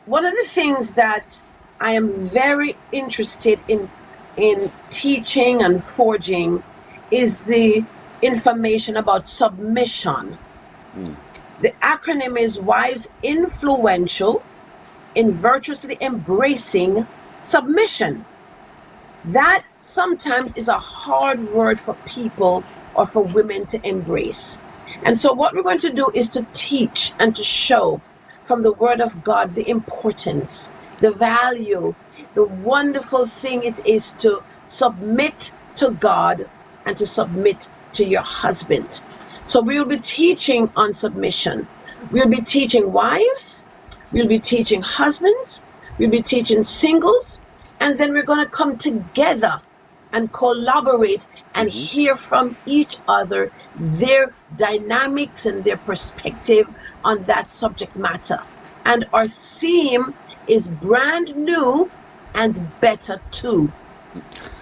one of the things that I am very interested in teaching and forging is the information about submission. The acronym is Wives Influential in Virtuously Embracing Submission. That sometimes is a hard word for people or for women to embrace. And so what we're going to do is to teach and to show from the Word of God the importance, the value, the wonderful thing it is to submit to God and to submit to your husband. So we will be teaching on submission. We'll be teaching wives, we'll be teaching husbands, we'll be teaching singles, and then we're going to come together and collaborate and hear from each other their dynamics and their perspective on that subject matter. And our theme is brand new and better too.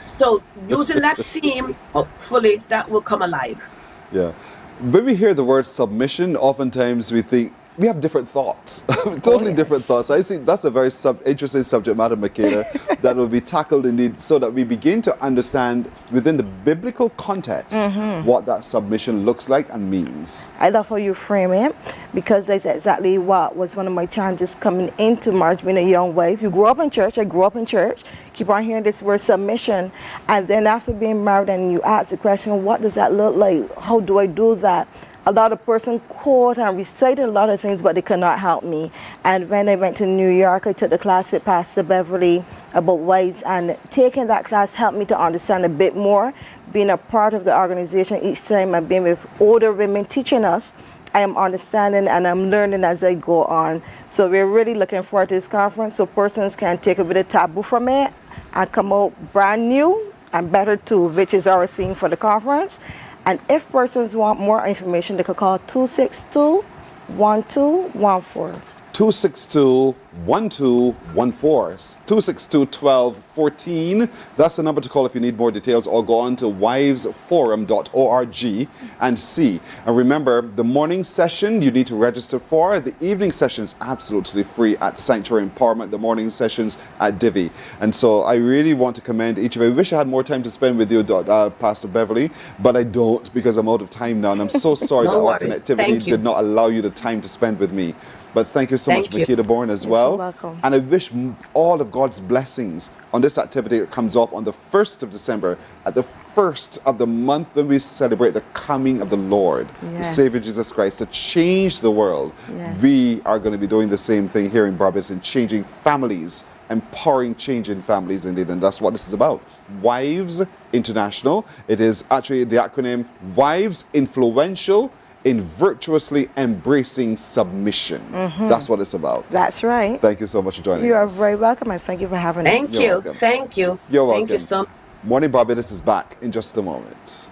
So using that theme, hopefully that will come alive. Yeah. When we hear the word submission, oftentimes we think we have different thoughts, totally different thoughts. I think that's a very interesting subject matter, Michaela, that will be tackled indeed, so that we begin to understand within the biblical context what that submission looks like and means. I love how you frame it, because that's exactly what was one of my challenges coming into marriage, being a young wife. You grew up in church, I grew up in church, keep on hearing this word submission, and then after being married and you ask the question, what does that look like? How do I do that? a lot of person quote and recited a lot of things, but they could not help me. And when I went to New York, I took the class with Pastor Beverly about wives, and taking that class helped me to understand a bit more. Being a part of the organization each time I've been with older women teaching us, I am understanding and I'm learning as I go on. So we're really looking forward to this conference so persons can take a bit of taboo from it and come out brand new and better too, which is our theme for the conference. And if persons want more information, they could call 262-1214. 262-1214, 262-1214. That's the number to call if you need more details, or go on to wivesforum.org and see. And remember, the morning session you need to register for. The evening session is absolutely free at Sanctuary Empowerment, the morning sessions at Divi. And so I really want to commend each of you. I wish I had more time to spend with you, Pastor Beverly, but I don't, because I'm out of time now. And I'm so sorry No that our worries. connectivity did not allow you the time to spend with me. But thank you so much, Makita Bourne, as well. You're welcome. And I wish all of God's blessings on this activity that comes off on the 1st of December, at the first of the month when we celebrate the coming of the Lord, the Savior Jesus Christ, to change the world. We are going to be doing the same thing here in Barbados and changing families, empowering change in families indeed. And that's what this is about. Wives International. It is actually the acronym Wives Influential in Virtuously Embracing Submission. That's what it's about. That's right. Thank you so much for joining You are us. very welcome, and thank you for having us. Thank you. Thank you. You're welcome. Thank you so much. Morning Barbados is back in just a moment.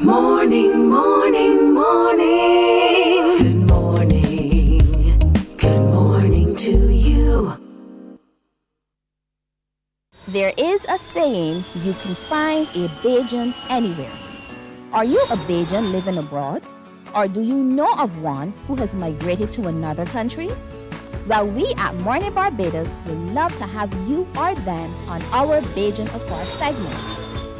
Morning, morning, morning. Good morning. Good morning to you. There is a saying, you can find a Bajan anywhere. Are you a Bajan living abroad? Or do you know of one who has migrated to another country? Well, we at Mornin Barbados would love to have you or them on our Bajan Afar segment.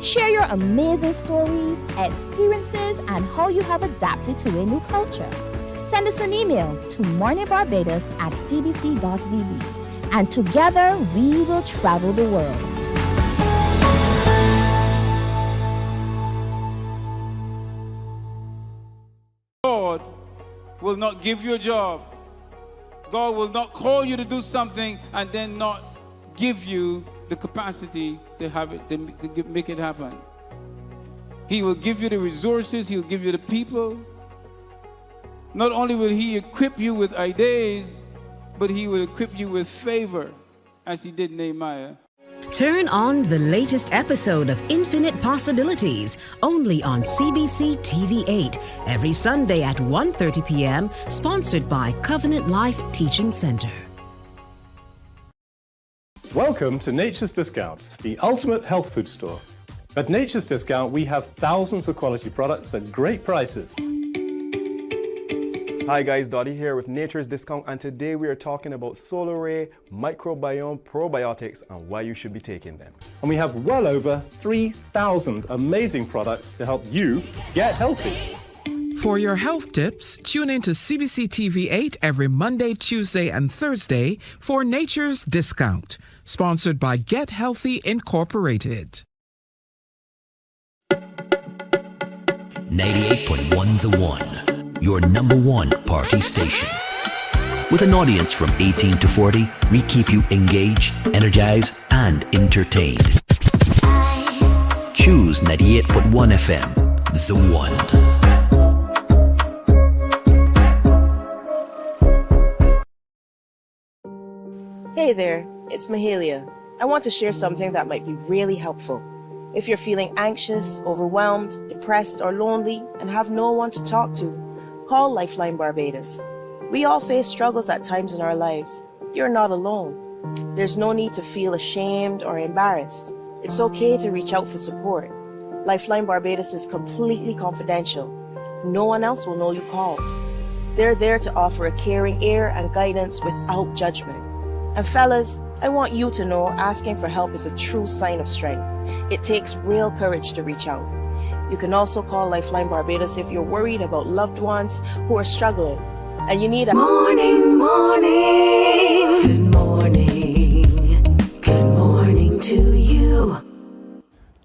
Share your amazing stories, experiences, and how you have adapted to a new culture. Send us an email to morninbarbados@cbc.vb, and together we will travel the world. God will not give you a job. God will not call you to do something and then not give you the capacity to have it, to make it happen. He will give you the resources. He'll give you the people. Not only will He equip you with ideas, but He will equip you with favor, as He did Nehemiah. Turn on the latest episode of Infinite Possibilities, only on CBC TV8, every Sunday at 1:30 p.m., sponsored by Covenant Life Teaching Center. Welcome to Nature's Discount, the ultimate health food store. At Nature's Discount, we have thousands of quality products at great prices. Hi guys, Dottie here with Nature's Discount, and today we are talking about Solar Ray microbiome probiotics and why you should be taking them. And we have well over 3,000 amazing products to help you get healthy. For your health tips, tune in to CBC TV8 every Monday, Tuesday, and Thursday for Nature's Discount, sponsored by Get Healthy Incorporated. 98.1 The One, your number one party station. With an audience from 18 to 40, we keep you engaged, energized, and entertained. Choose 98.1 FM, The One. Hey there, it's Mahalia. I want to share something that might be really helpful. If you're feeling anxious, overwhelmed, depressed, or lonely and have no one to talk to, call Lifeline Barbados. We all face struggles at times in our lives. You're not alone. There's no need to feel ashamed or embarrassed. It's okay to reach out for support. Lifeline Barbados is completely confidential. No one else will know you called. They're there to offer a caring ear and guidance without judgment. And fellas, I want you to know asking for help is a true sign of strength. It takes real courage to reach out. You can also call Lifeline Barbados if you're worried about loved ones who are struggling and you need a Morning, morning. Good morning. Good morning to you.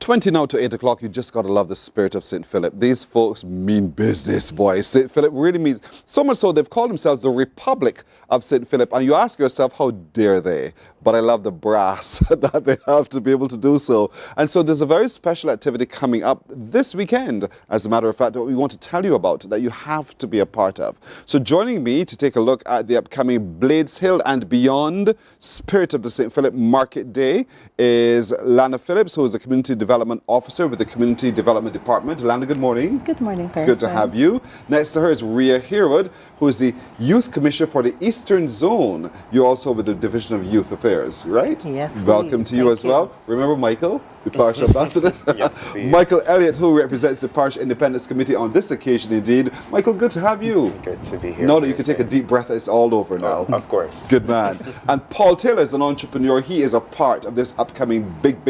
20 now to 8 o'clock, you just got to love the spirit of St. Philip. These folks mean business, boys. St. Philip really means, so much so they've called themselves the Republic of St. Philip. And you ask yourself, how dare they? But I love the brass that they have to be able to do so. And so there's a very special activity coming up this weekend, as a matter of fact, that we want to tell you about, that you have to be a part of. So joining me to take a look at the upcoming Blades Hill and Beyond Spirit of the St. Philip Market Day is Lana Phillips, who is a Community Development Officer with the Community Development Department. Lana, good morning. Good morning, Paris. Good to have you. Next to her is Rhea Herod, who is the Youth Commissioner for the Eastern Zone. You're also with the Division of Youth Affairs, right? Yes. Welcome to you as well. Remember Michael, the Parish Ambassador? Yes, Michael Elliott, who represents the Parish Independence Committee on this occasion indeed. Michael, good to have you. Good to be here. Now that you can take a deep breath, it's all over now. Of course. Good man. And Paul Taylor is an entrepreneur. He is a part of this upcoming big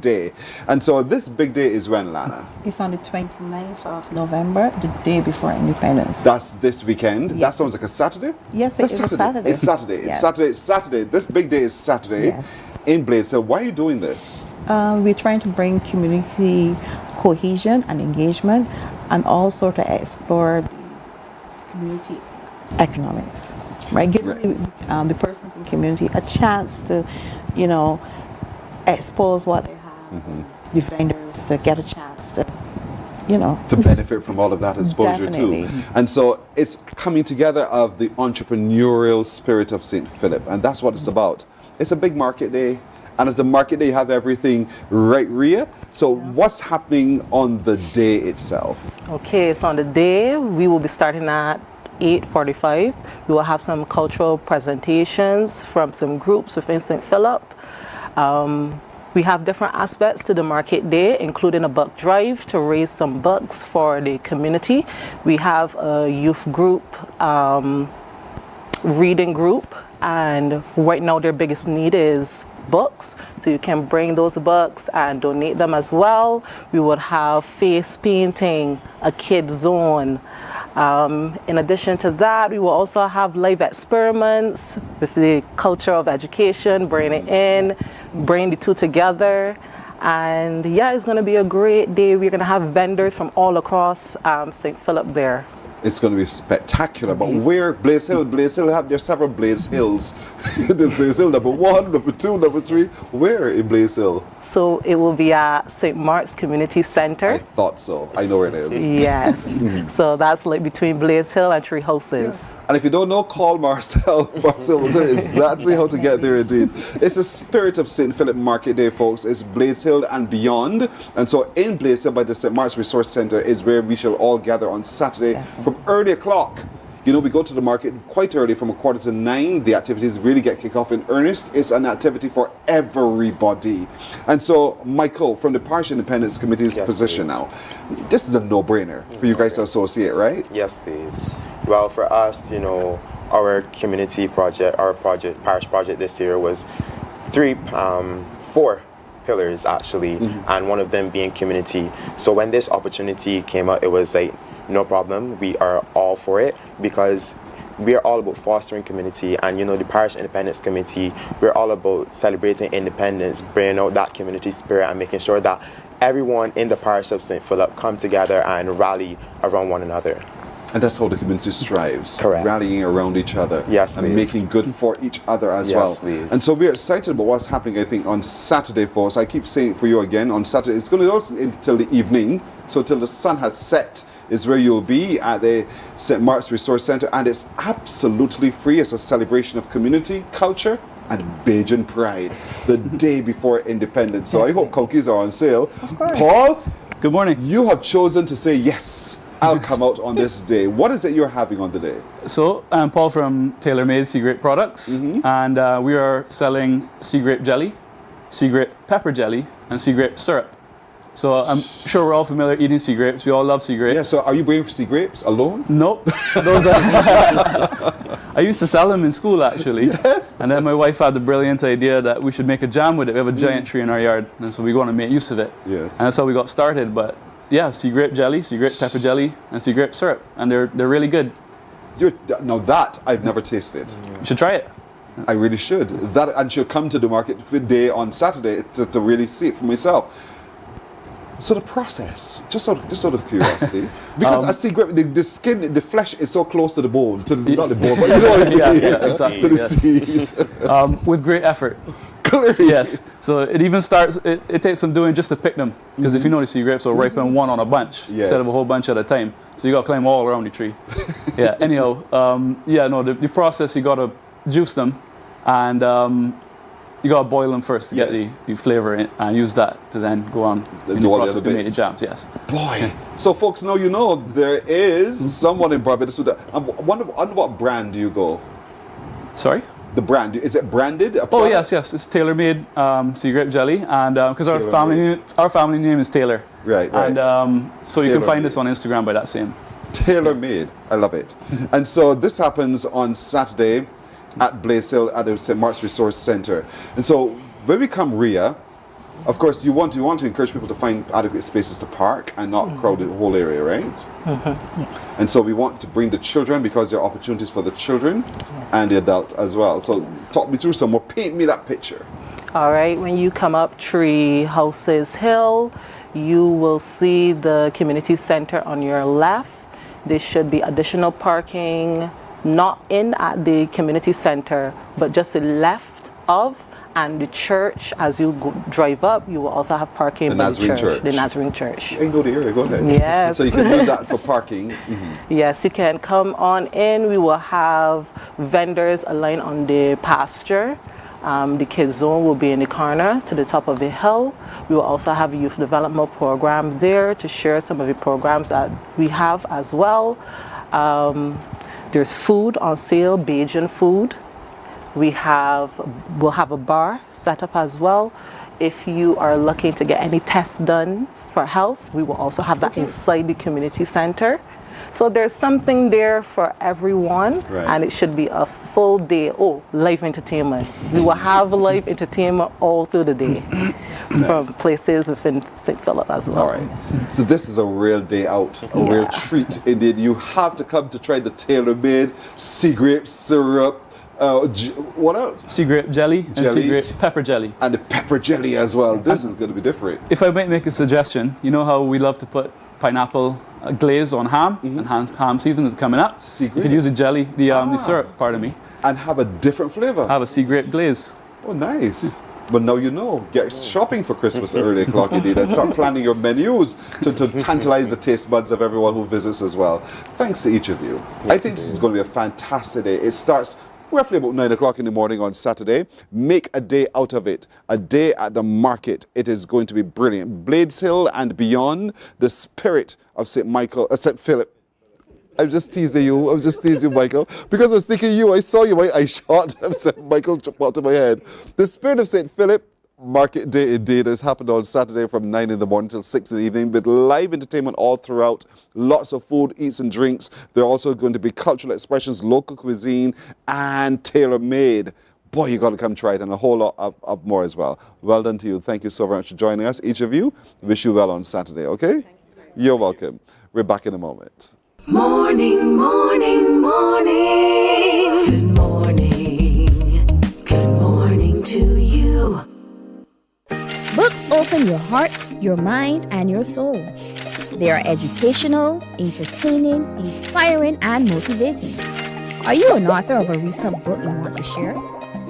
day. And so this big day is when, Lana? It's on the 29th of November, the day before Independence. That's this weekend? Yes. That sounds like a Saturday? Yes, it's Saturday. It's Saturday. Yes. It's Saturday. This big day is Saturday in Blades. So why are you doing this? We're trying to bring community cohesion and engagement, and also to explore community economics, right? Giving the persons in the community a chance to, expose what they have, the vendors to get a chance to, to benefit from all of that exposure Definitely. too. And so it's coming together of the entrepreneurial spirit of St. Philip, and that's what it's about. It's a big market day, and at the market day you have everything, right, Rhea? So what's happening on the day itself? Okay, so on the day we will be starting at 8:45. We will have some cultural presentations from some groups within St. Philip. We have different aspects to the market day, including a book drive to raise some books for the community. We have a youth group, reading group, and right now their biggest need is books, so you can bring those books and donate them as well. We would have face painting, a kid zone. In addition to that, we will also have live experiments with the culture of education, bring it in, bring the two together. And yeah, it's going to be a great day. We're going to have vendors from all across St. Philip there. It's going to be spectacular. But where Blades Hill, there's several Blades Hills. There's Blades Hill number 1, number 2, number 3. Where in Blades Hill? So it will be at St. Mark's Community Center. I thought so. I know where it is. Yes. So that's like between Blades Hill and Tree Houses. And if you don't know, call Marcel. Marcel will tell you exactly how to get there indeed. It's the spirit of St. Philip Market Day, folks. It's Blades Hill and beyond. And so in Blades Hill by the St. Mark's Resource Center is where we shall all gather on Saturday from early o'clock. We go to the market quite early, from 8:45. The activities really get kicked off in earnest. It's an activity for everybody. And so, Michael, from the Parish Independence Committee's position now, this is a no-brainer for you guys to associate, right? Yes, please. Well, for us, our community project, parish project this year was 4 pillars actually, and one of them being community. So when this opportunity came up, it was like, no problem, we are all for it, because we are all about fostering community, and the Parish Independence Committee, we're all about celebrating independence, bringing out that community spirit and making sure that everyone in the parish of St. Philip come together and rally around one another. And that's how the community strives. Correct. Rallying around each other. Yes, and please. making good for each other as well. Yes, please. And so we're excited about what's happening, I think, on Saturday, folks. I keep saying it for you again, on Saturday. It's going to go until the evening, so till the sun has set is where you'll be at the St. Mark's Resource Center, and it's absolutely free. It's a celebration of community, culture, and Bajan pride, the day before independence. So I hope cookies are on sale. Paul, good morning. You have chosen to say, yes, I'll come out on this day. What is it you're having on the day? So I'm Paul from Tailor Made Sea Grape Products, and we are selling sea grape jelly, sea grape pepper jelly, and sea grape syrup. So I'm sure we're all familiar eating sea grapes. We all love sea grapes. Yeah, so are you bringing sea grapes alone? Nope. Those are I used to sell them in school, actually. Yes. And then my wife had the brilliant idea that we should make a jam with it. We have a giant tree in our yard, and so we want to make use of it. Yes. And that's how we got started. But yeah, sea grape jelly, sea grape pepper jelly, and sea grape syrup. And they're really good. Now that I've never tasted. You should try it. I really should. And should come to the market day on Saturday to really see it for myself. So the process, just out of curiosity, because I see the skin, the flesh is so close to the bone, not the bone, but you know what I mean, exactly, to the seed. With great effort. Clearly. Yes. So it even starts. It takes some doing just to pick them, because if you know the sea grapes will ripen one on a bunch instead of a whole bunch at a time. So you got to climb all around the tree. Yeah. Anyhow, the process, you got to juice them, and you got to boil them first to get the flavor in, and use that to then go on in the process to make the jams. Yes. Boy. So folks, now you know there is someone in Barbados who. Under what brand do you go? Sorry. The brand, is it branded? Oh yes, it's tailor-made sea grape jelly, and because our family name is Taylor, right. And so you can find us on Instagram by that same. Tailor-made, I love it. And so this happens on Saturday at Blaze Hill at the St. Mark's Resource Centre. And so when we come Ria, of course you want to encourage people to find adequate spaces to park and not crowd the whole area, right? Yes. And so we want to bring the children because there are opportunities for the children and the adult as well. So talk me through some more, paint me that picture. All right, when you come up Tree Houses Hill, you will see the community center on your left. There should be additional parking, not in at the community center, but just the left of, and the church. As you drive up, you will also have parking by the church. The Nazarene Church. I know the area, go ahead. Yes. So you can use that for parking. Yes, you can come on in. We will have vendors aligned on the pasture. The kids zone will be in the corner to the top of the hill. We will also have a youth development program there to share some of the programs that we have as well. There's food on sale, Bajan food. We'll have a bar set up as well. If you are looking to get any tests done for health, we will also have that inside the community center. So there's something there for everyone, and it should be a full day. Oh, live entertainment. We will have live entertainment all through the day from places within St. Philip as well. All right. So this is a real day out, a real treat indeed. You have to come to try the tailor-made sea grape syrup. What else? Sea grape jelly and sea grape pepper jelly. And the pepper jelly as well. This is going to be different. If I might make a suggestion, you know how we love to put pineapple glaze on ham, and ham season is coming up. You could use the jelly, the syrup, pardon me. And have a different flavor. Have a sea grape glaze. Oh, nice. But now you know. Get shopping for Christmas early o'clock indeed, and start planning your menus to tantalize the taste buds of everyone who visits as well. Thanks to each of you. I think this is going to be a fantastic day. It starts roughly about 9 o'clock in the morning on Saturday. Make a day out of it. A day at the market. It is going to be brilliant. Blades Hill and beyond, the spirit of St. Philip. I'm just teasing you. I'm just teasing you, Michael. Because I was thinking you, I saw you, I shot. Michael jumped out of my head. The spirit of St. Philip Market Day indeed has happened on Saturday from 9 in the morning till 6 in the evening with live entertainment all throughout. Lots of food, eats and drinks. There are also going to be cultural expressions, local cuisine and tailor-made. Boy, you got to come try it, and a whole lot of more as well. Well done to you. Thank you so very much for joining us. Each of you, wish you well on Saturday, okay? You're welcome. We're back in a moment. Morning, morning, morning. Good morning. Good morning to you. Books open your heart, your mind, and your soul. They are educational, entertaining, inspiring, and motivating. Are you an author of a recent book you want to share?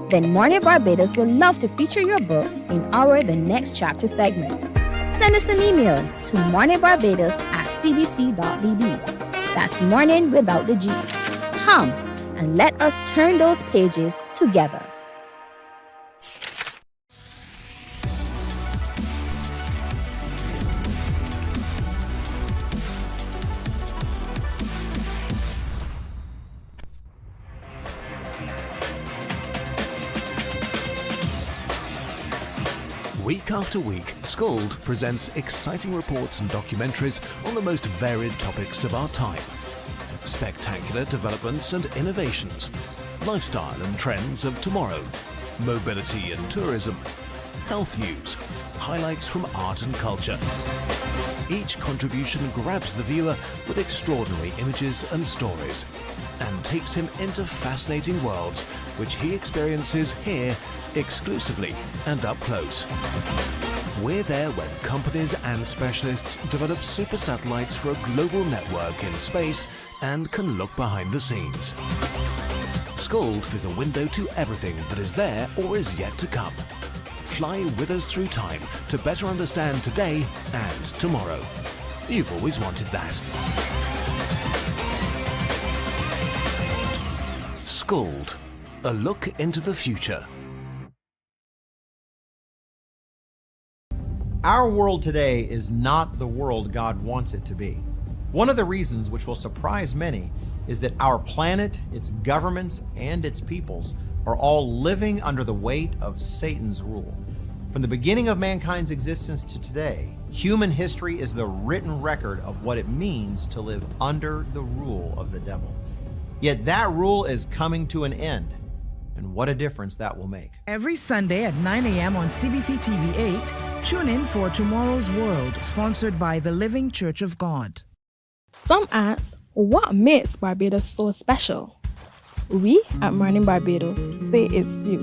Then Mornin Barbados would love to feature your book in our The Next Chapter segment. Send us an email to morninbarbados@cbc.bb. That's morning without the G. Come and let us turn those pages together. Week after week, Scold presents exciting reports and documentaries on the most varied topics of our time. Spectacular developments and innovations, lifestyle and trends of tomorrow, mobility and tourism, health news, highlights from art and culture. Each contribution grabs the viewer with extraordinary images and stories and takes him into fascinating worlds which he experiences here exclusively and up close. We're there when companies and specialists develop super satellites for a global network in space and can look behind the scenes. Scold is a window to everything that is there or is yet to come. Fly with us through time to better understand today and tomorrow. You've always wanted that. Scold, a look into the future. Our world today is not the world God wants it to be. One of the reasons which will surprise many is that our planet, its governments, and its peoples are all living under the weight of Satan's rule. From the beginning of mankind's existence to today, human history is the written record of what it means to live under the rule of the devil. Yet that rule is coming to an end, and what a difference that will make. Every Sunday at 9 a.m. on CBC TV 8, tune in for Tomorrow's World, sponsored by the Living Church of God. Some ask, what makes Barbados so special? We at Mornin Barbados say it's you,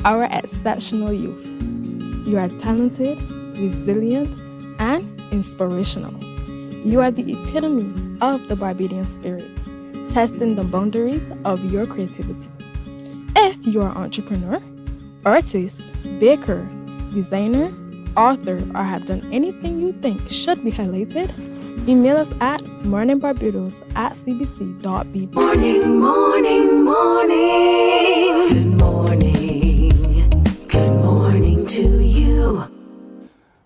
our exceptional youth. You are talented, resilient, and inspirational. You are the epitome of the Barbadian spirit, testing the boundaries of your creativity. If you are an entrepreneur, artist, baker, designer, author, or have done anything you think should be highlighted, email us at morninbarbados@cbc.bb. Morning, morning, morning. Good morning. Good morning to you.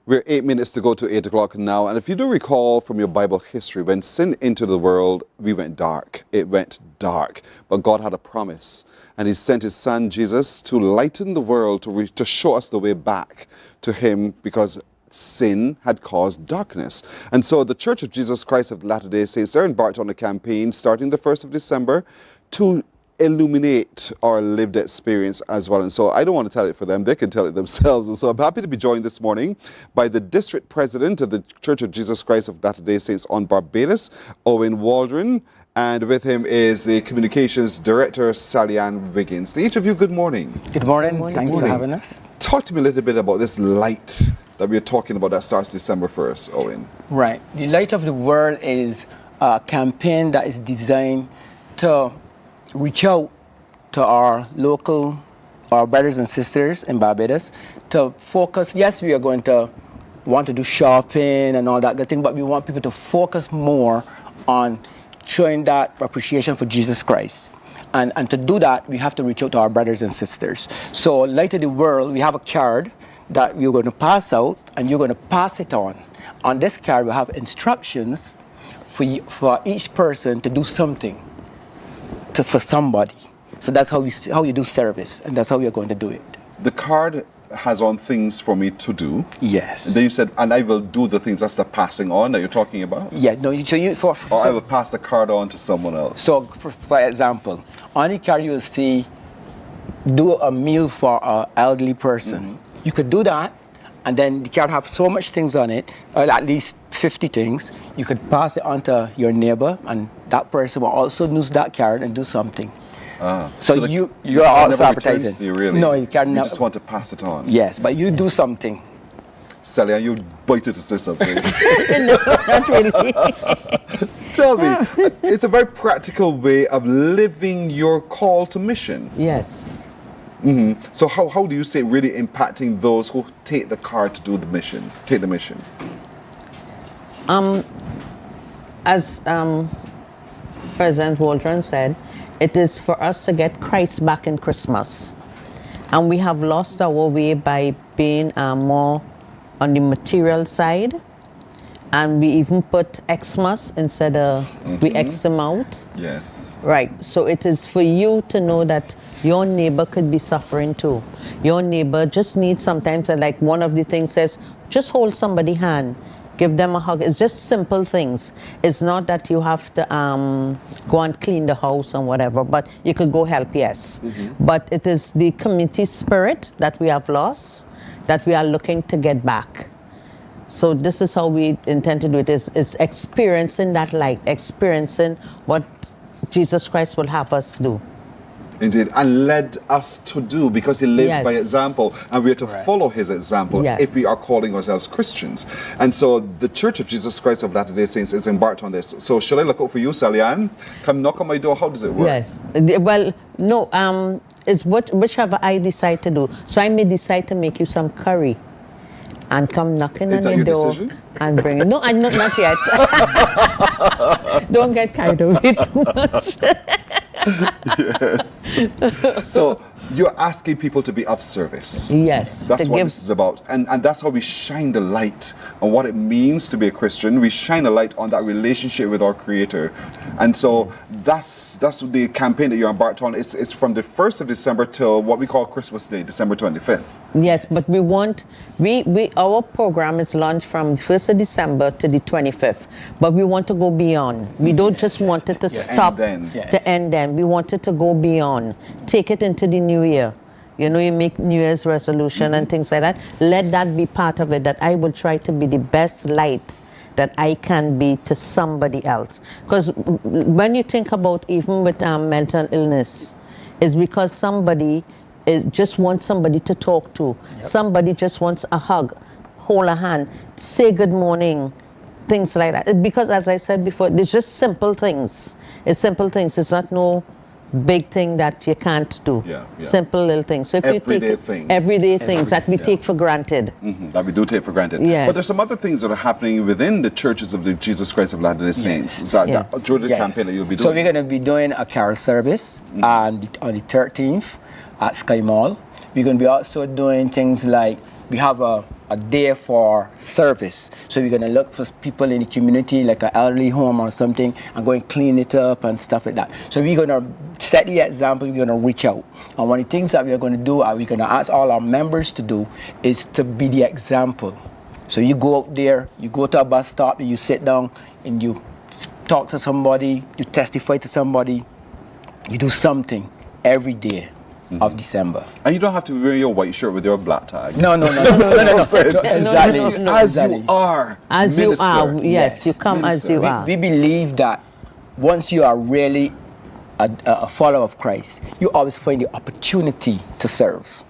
We're 8 minutes to go to 8 o'clock now. And if you do recall from your Bible history, when sin entered the world, we went dark. It went dark. But God had a promise. And He sent His Son, Jesus, to lighten the world, to show us the way back to Him, because sin had caused darkness. And so the Church of Jesus Christ of Latter-day Saints, they're embarked on a campaign starting the 1st of December to illuminate our lived experience as well. And so I don't want to tell it for them, they can tell it themselves. And so I'm happy to be joined this morning by the District President of the Church of Jesus Christ of Latter-day Saints on Barbados, Owen Waldron, and with him is the Communications Director, Sally Ann Wiggins. To each of you, good morning. Good morning. Thanks for having us. Talk to me a little bit about this light that we're talking about that starts December 1st, Owen. Right. The Light of the World is a campaign that is designed to reach out to our brothers and sisters in Barbados to focus. Yes, we are going to want to do shopping and all that good thing, but we want people to focus more on showing that appreciation for Jesus Christ. And to do that, we have to reach out to our brothers and sisters. So Light of the World, we have a card that we're going to pass out, and you're going to pass it on. On this card, we have instructions for each person to do something for somebody. So that's how you do service, and that's how we are going to do it. The card has on things for me to do. Yes. And then you said, and I will do the things. That's the passing on that you're talking about? Yeah. No. I will pass the card on to someone else. So, for example, on the card you will see, do a meal for an elderly person. Mm-hmm. You could do that, and then the card have so much things on it, or at least 50 things. You could pass it on to your neighbor, and that person will also use that card and do something. So you're also advertising. To you, really? No, you can't. You just want to pass it on. Yes, but you do something. Sally, are you waiting to say something? No, not really. Tell me, it's a very practical way of living your call to mission. Yes. Mm-hmm. So how do you say really impacting those who take the card to do the mission, take the mission? As President Waldron said, it is for us to get Christ back in Christmas. And we have lost our way by being more on the material side. And we even put Xmas instead of we X them out. Yes. Right. So it is for you to know that your neighbor could be suffering too. Your neighbor just needs sometimes, like one of the things says, just hold somebody's hand. Give them a hug. It's just simple things. It's not that you have to go and clean the house and whatever, but you could go help, yes. Mm-hmm. But it is the community spirit that we have lost that we are looking to get back. So this is how we intend to do it. It's experiencing that light, experiencing what Jesus Christ will have us do. Indeed, and led us to do, because he lived Yes. by example, and we are to follow his example Yeah. if we are calling ourselves Christians. And so the Church of Jesus Christ of Latter-day Saints is embarked on this. So should I look out for you, Sally Ann? Come knock on my door. How does it work? Yes. Well, no, it's whichever I decide to do. So I may decide to make you some curry and come knocking Is on that your your door decision? and bring it. No, I'm not yet. Don't get carried away too much. Yes. So you're asking people to be of service. Yes. That's to what give- this is about. And that's how we shine the light on what it means to be a Christian. We shine a light on that relationship with our Creator. And so that's the campaign that you're embarked on. It's from the 1st of December till what we call Christmas Day, December 25th. Yes, but we want, our program is launched from the 1st of December to the 25th, but we want to go beyond. We don't just want it to stop, end then. to end then. We want it to go beyond. Take it into the new year. You know, you make New Year's resolution and things like that. Let that be part of it, that I will try to be the best light that I can be to somebody else. Because when you think about even with mental illness, it's because somebody just wants somebody to talk to. Yep. Somebody just wants a hug, hold a hand, say good morning, things like that. Because as I said before, it's just simple things. It's simple things. It's not no big thing that you can't do. Yeah. Simple little things. So if Everyday you take things. everyday things that we take for granted. That we do take for granted. Yes. But there's some other things that are happening within the churches of the Jesus Christ of Latter-day Saints. Is that during the campaign that you'll be doing? So we're going to be doing a carol service on the 13th at Sky Mall. We're going to be also doing things like, we have a day for service. So we're going to look for people in the community, like an elderly home or something, and go and clean it up and stuff like that. So we're going to set the example, we're going to reach out. And one of the things that we're going to do, and we're going to ask all our members to do, is to be the example. So you go out there, you go to a bus stop, and you sit down, and you talk to somebody, you testify to somebody, you do something every day of December. And you don't have to wear your white shirt with your black tag. No. Exactly. As you are. As minister. you are, yes, you come as you are. We believe that once you are really a follower of Christ, you always find the opportunity to serve.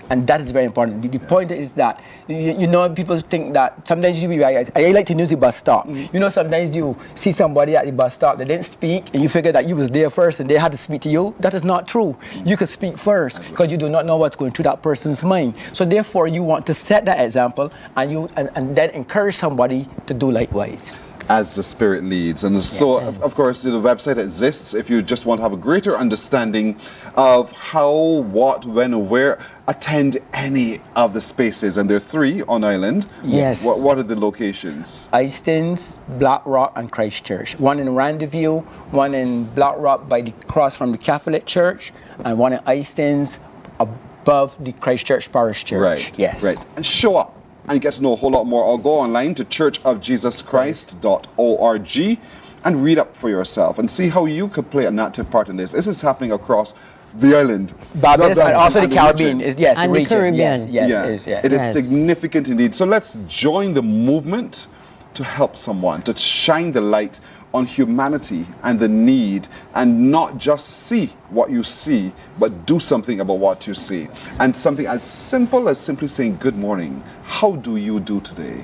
And that is very important. The point is that, you know, people think that sometimes I like to use the bus stop. You know, sometimes you see somebody at the bus stop that didn't speak, and you figure that you was there first and they had to speak to you. That is not true. You can speak first because you do not know what's going through that person's mind. So therefore, you want to set that example and then encourage somebody to do likewise. As the Spirit leads. And so, of course, the website exists if you just want to have a greater understanding of how, what, when, and where. Attend any of the spaces, and there are 3 on island. Yes. What are the locations? Eistons, Black Rock, and Christchurch. One in Rendezvous, one in Black Rock by the cross from the Catholic Church, and one in Eistons above the Christchurch Parish Church. Right. Yes. Right. And show up and get to know a whole lot more. Or go online to churchofjesuschrist.org and read up for yourself and see how you could play an active part in this. This is happening across the island, Barbados, and also the Caribbean. Region. And the Caribbean. Yes. It is significant indeed. So let's join the movement to help someone, to shine the light on humanity and the need, and not just see what you see, but do something about what you see. And something as simple as simply saying, good morning, how do you do today?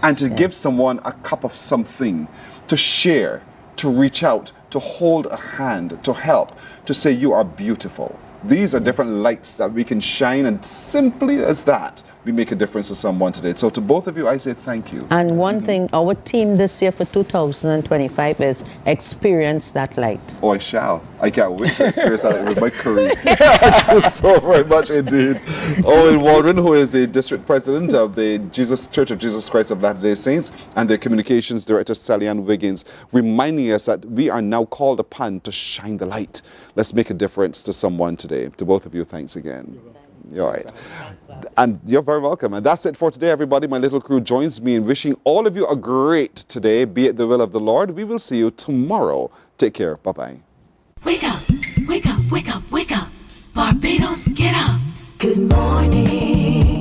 And to give someone a cup of something, to share, to reach out, to hold a hand, to help, to say you are beautiful. These are different lights that we can shine, and simply as that, we make a difference to someone today. So to both of you, I say thank you. And one thing, our theme this year for 2025 is experience that light. Oh, I shall. I can't wait to experience that with my career. Thank you so very much indeed. Owen Waldron, who is the district president of the Church of Jesus Christ of Latter-day Saints, and the communications director, Sally Ann Wiggins, reminding us that we are now called upon to shine the light. Let's make a difference to someone today. To both of you, thanks again. All right. And you're very welcome. And that's it for today, everybody. My little crew joins me in wishing all of you a great today. Be it the will of the Lord. We will see you tomorrow. Take care. Bye-bye. Wake up, wake up, wake up, wake up. Barbados, get up. Good morning.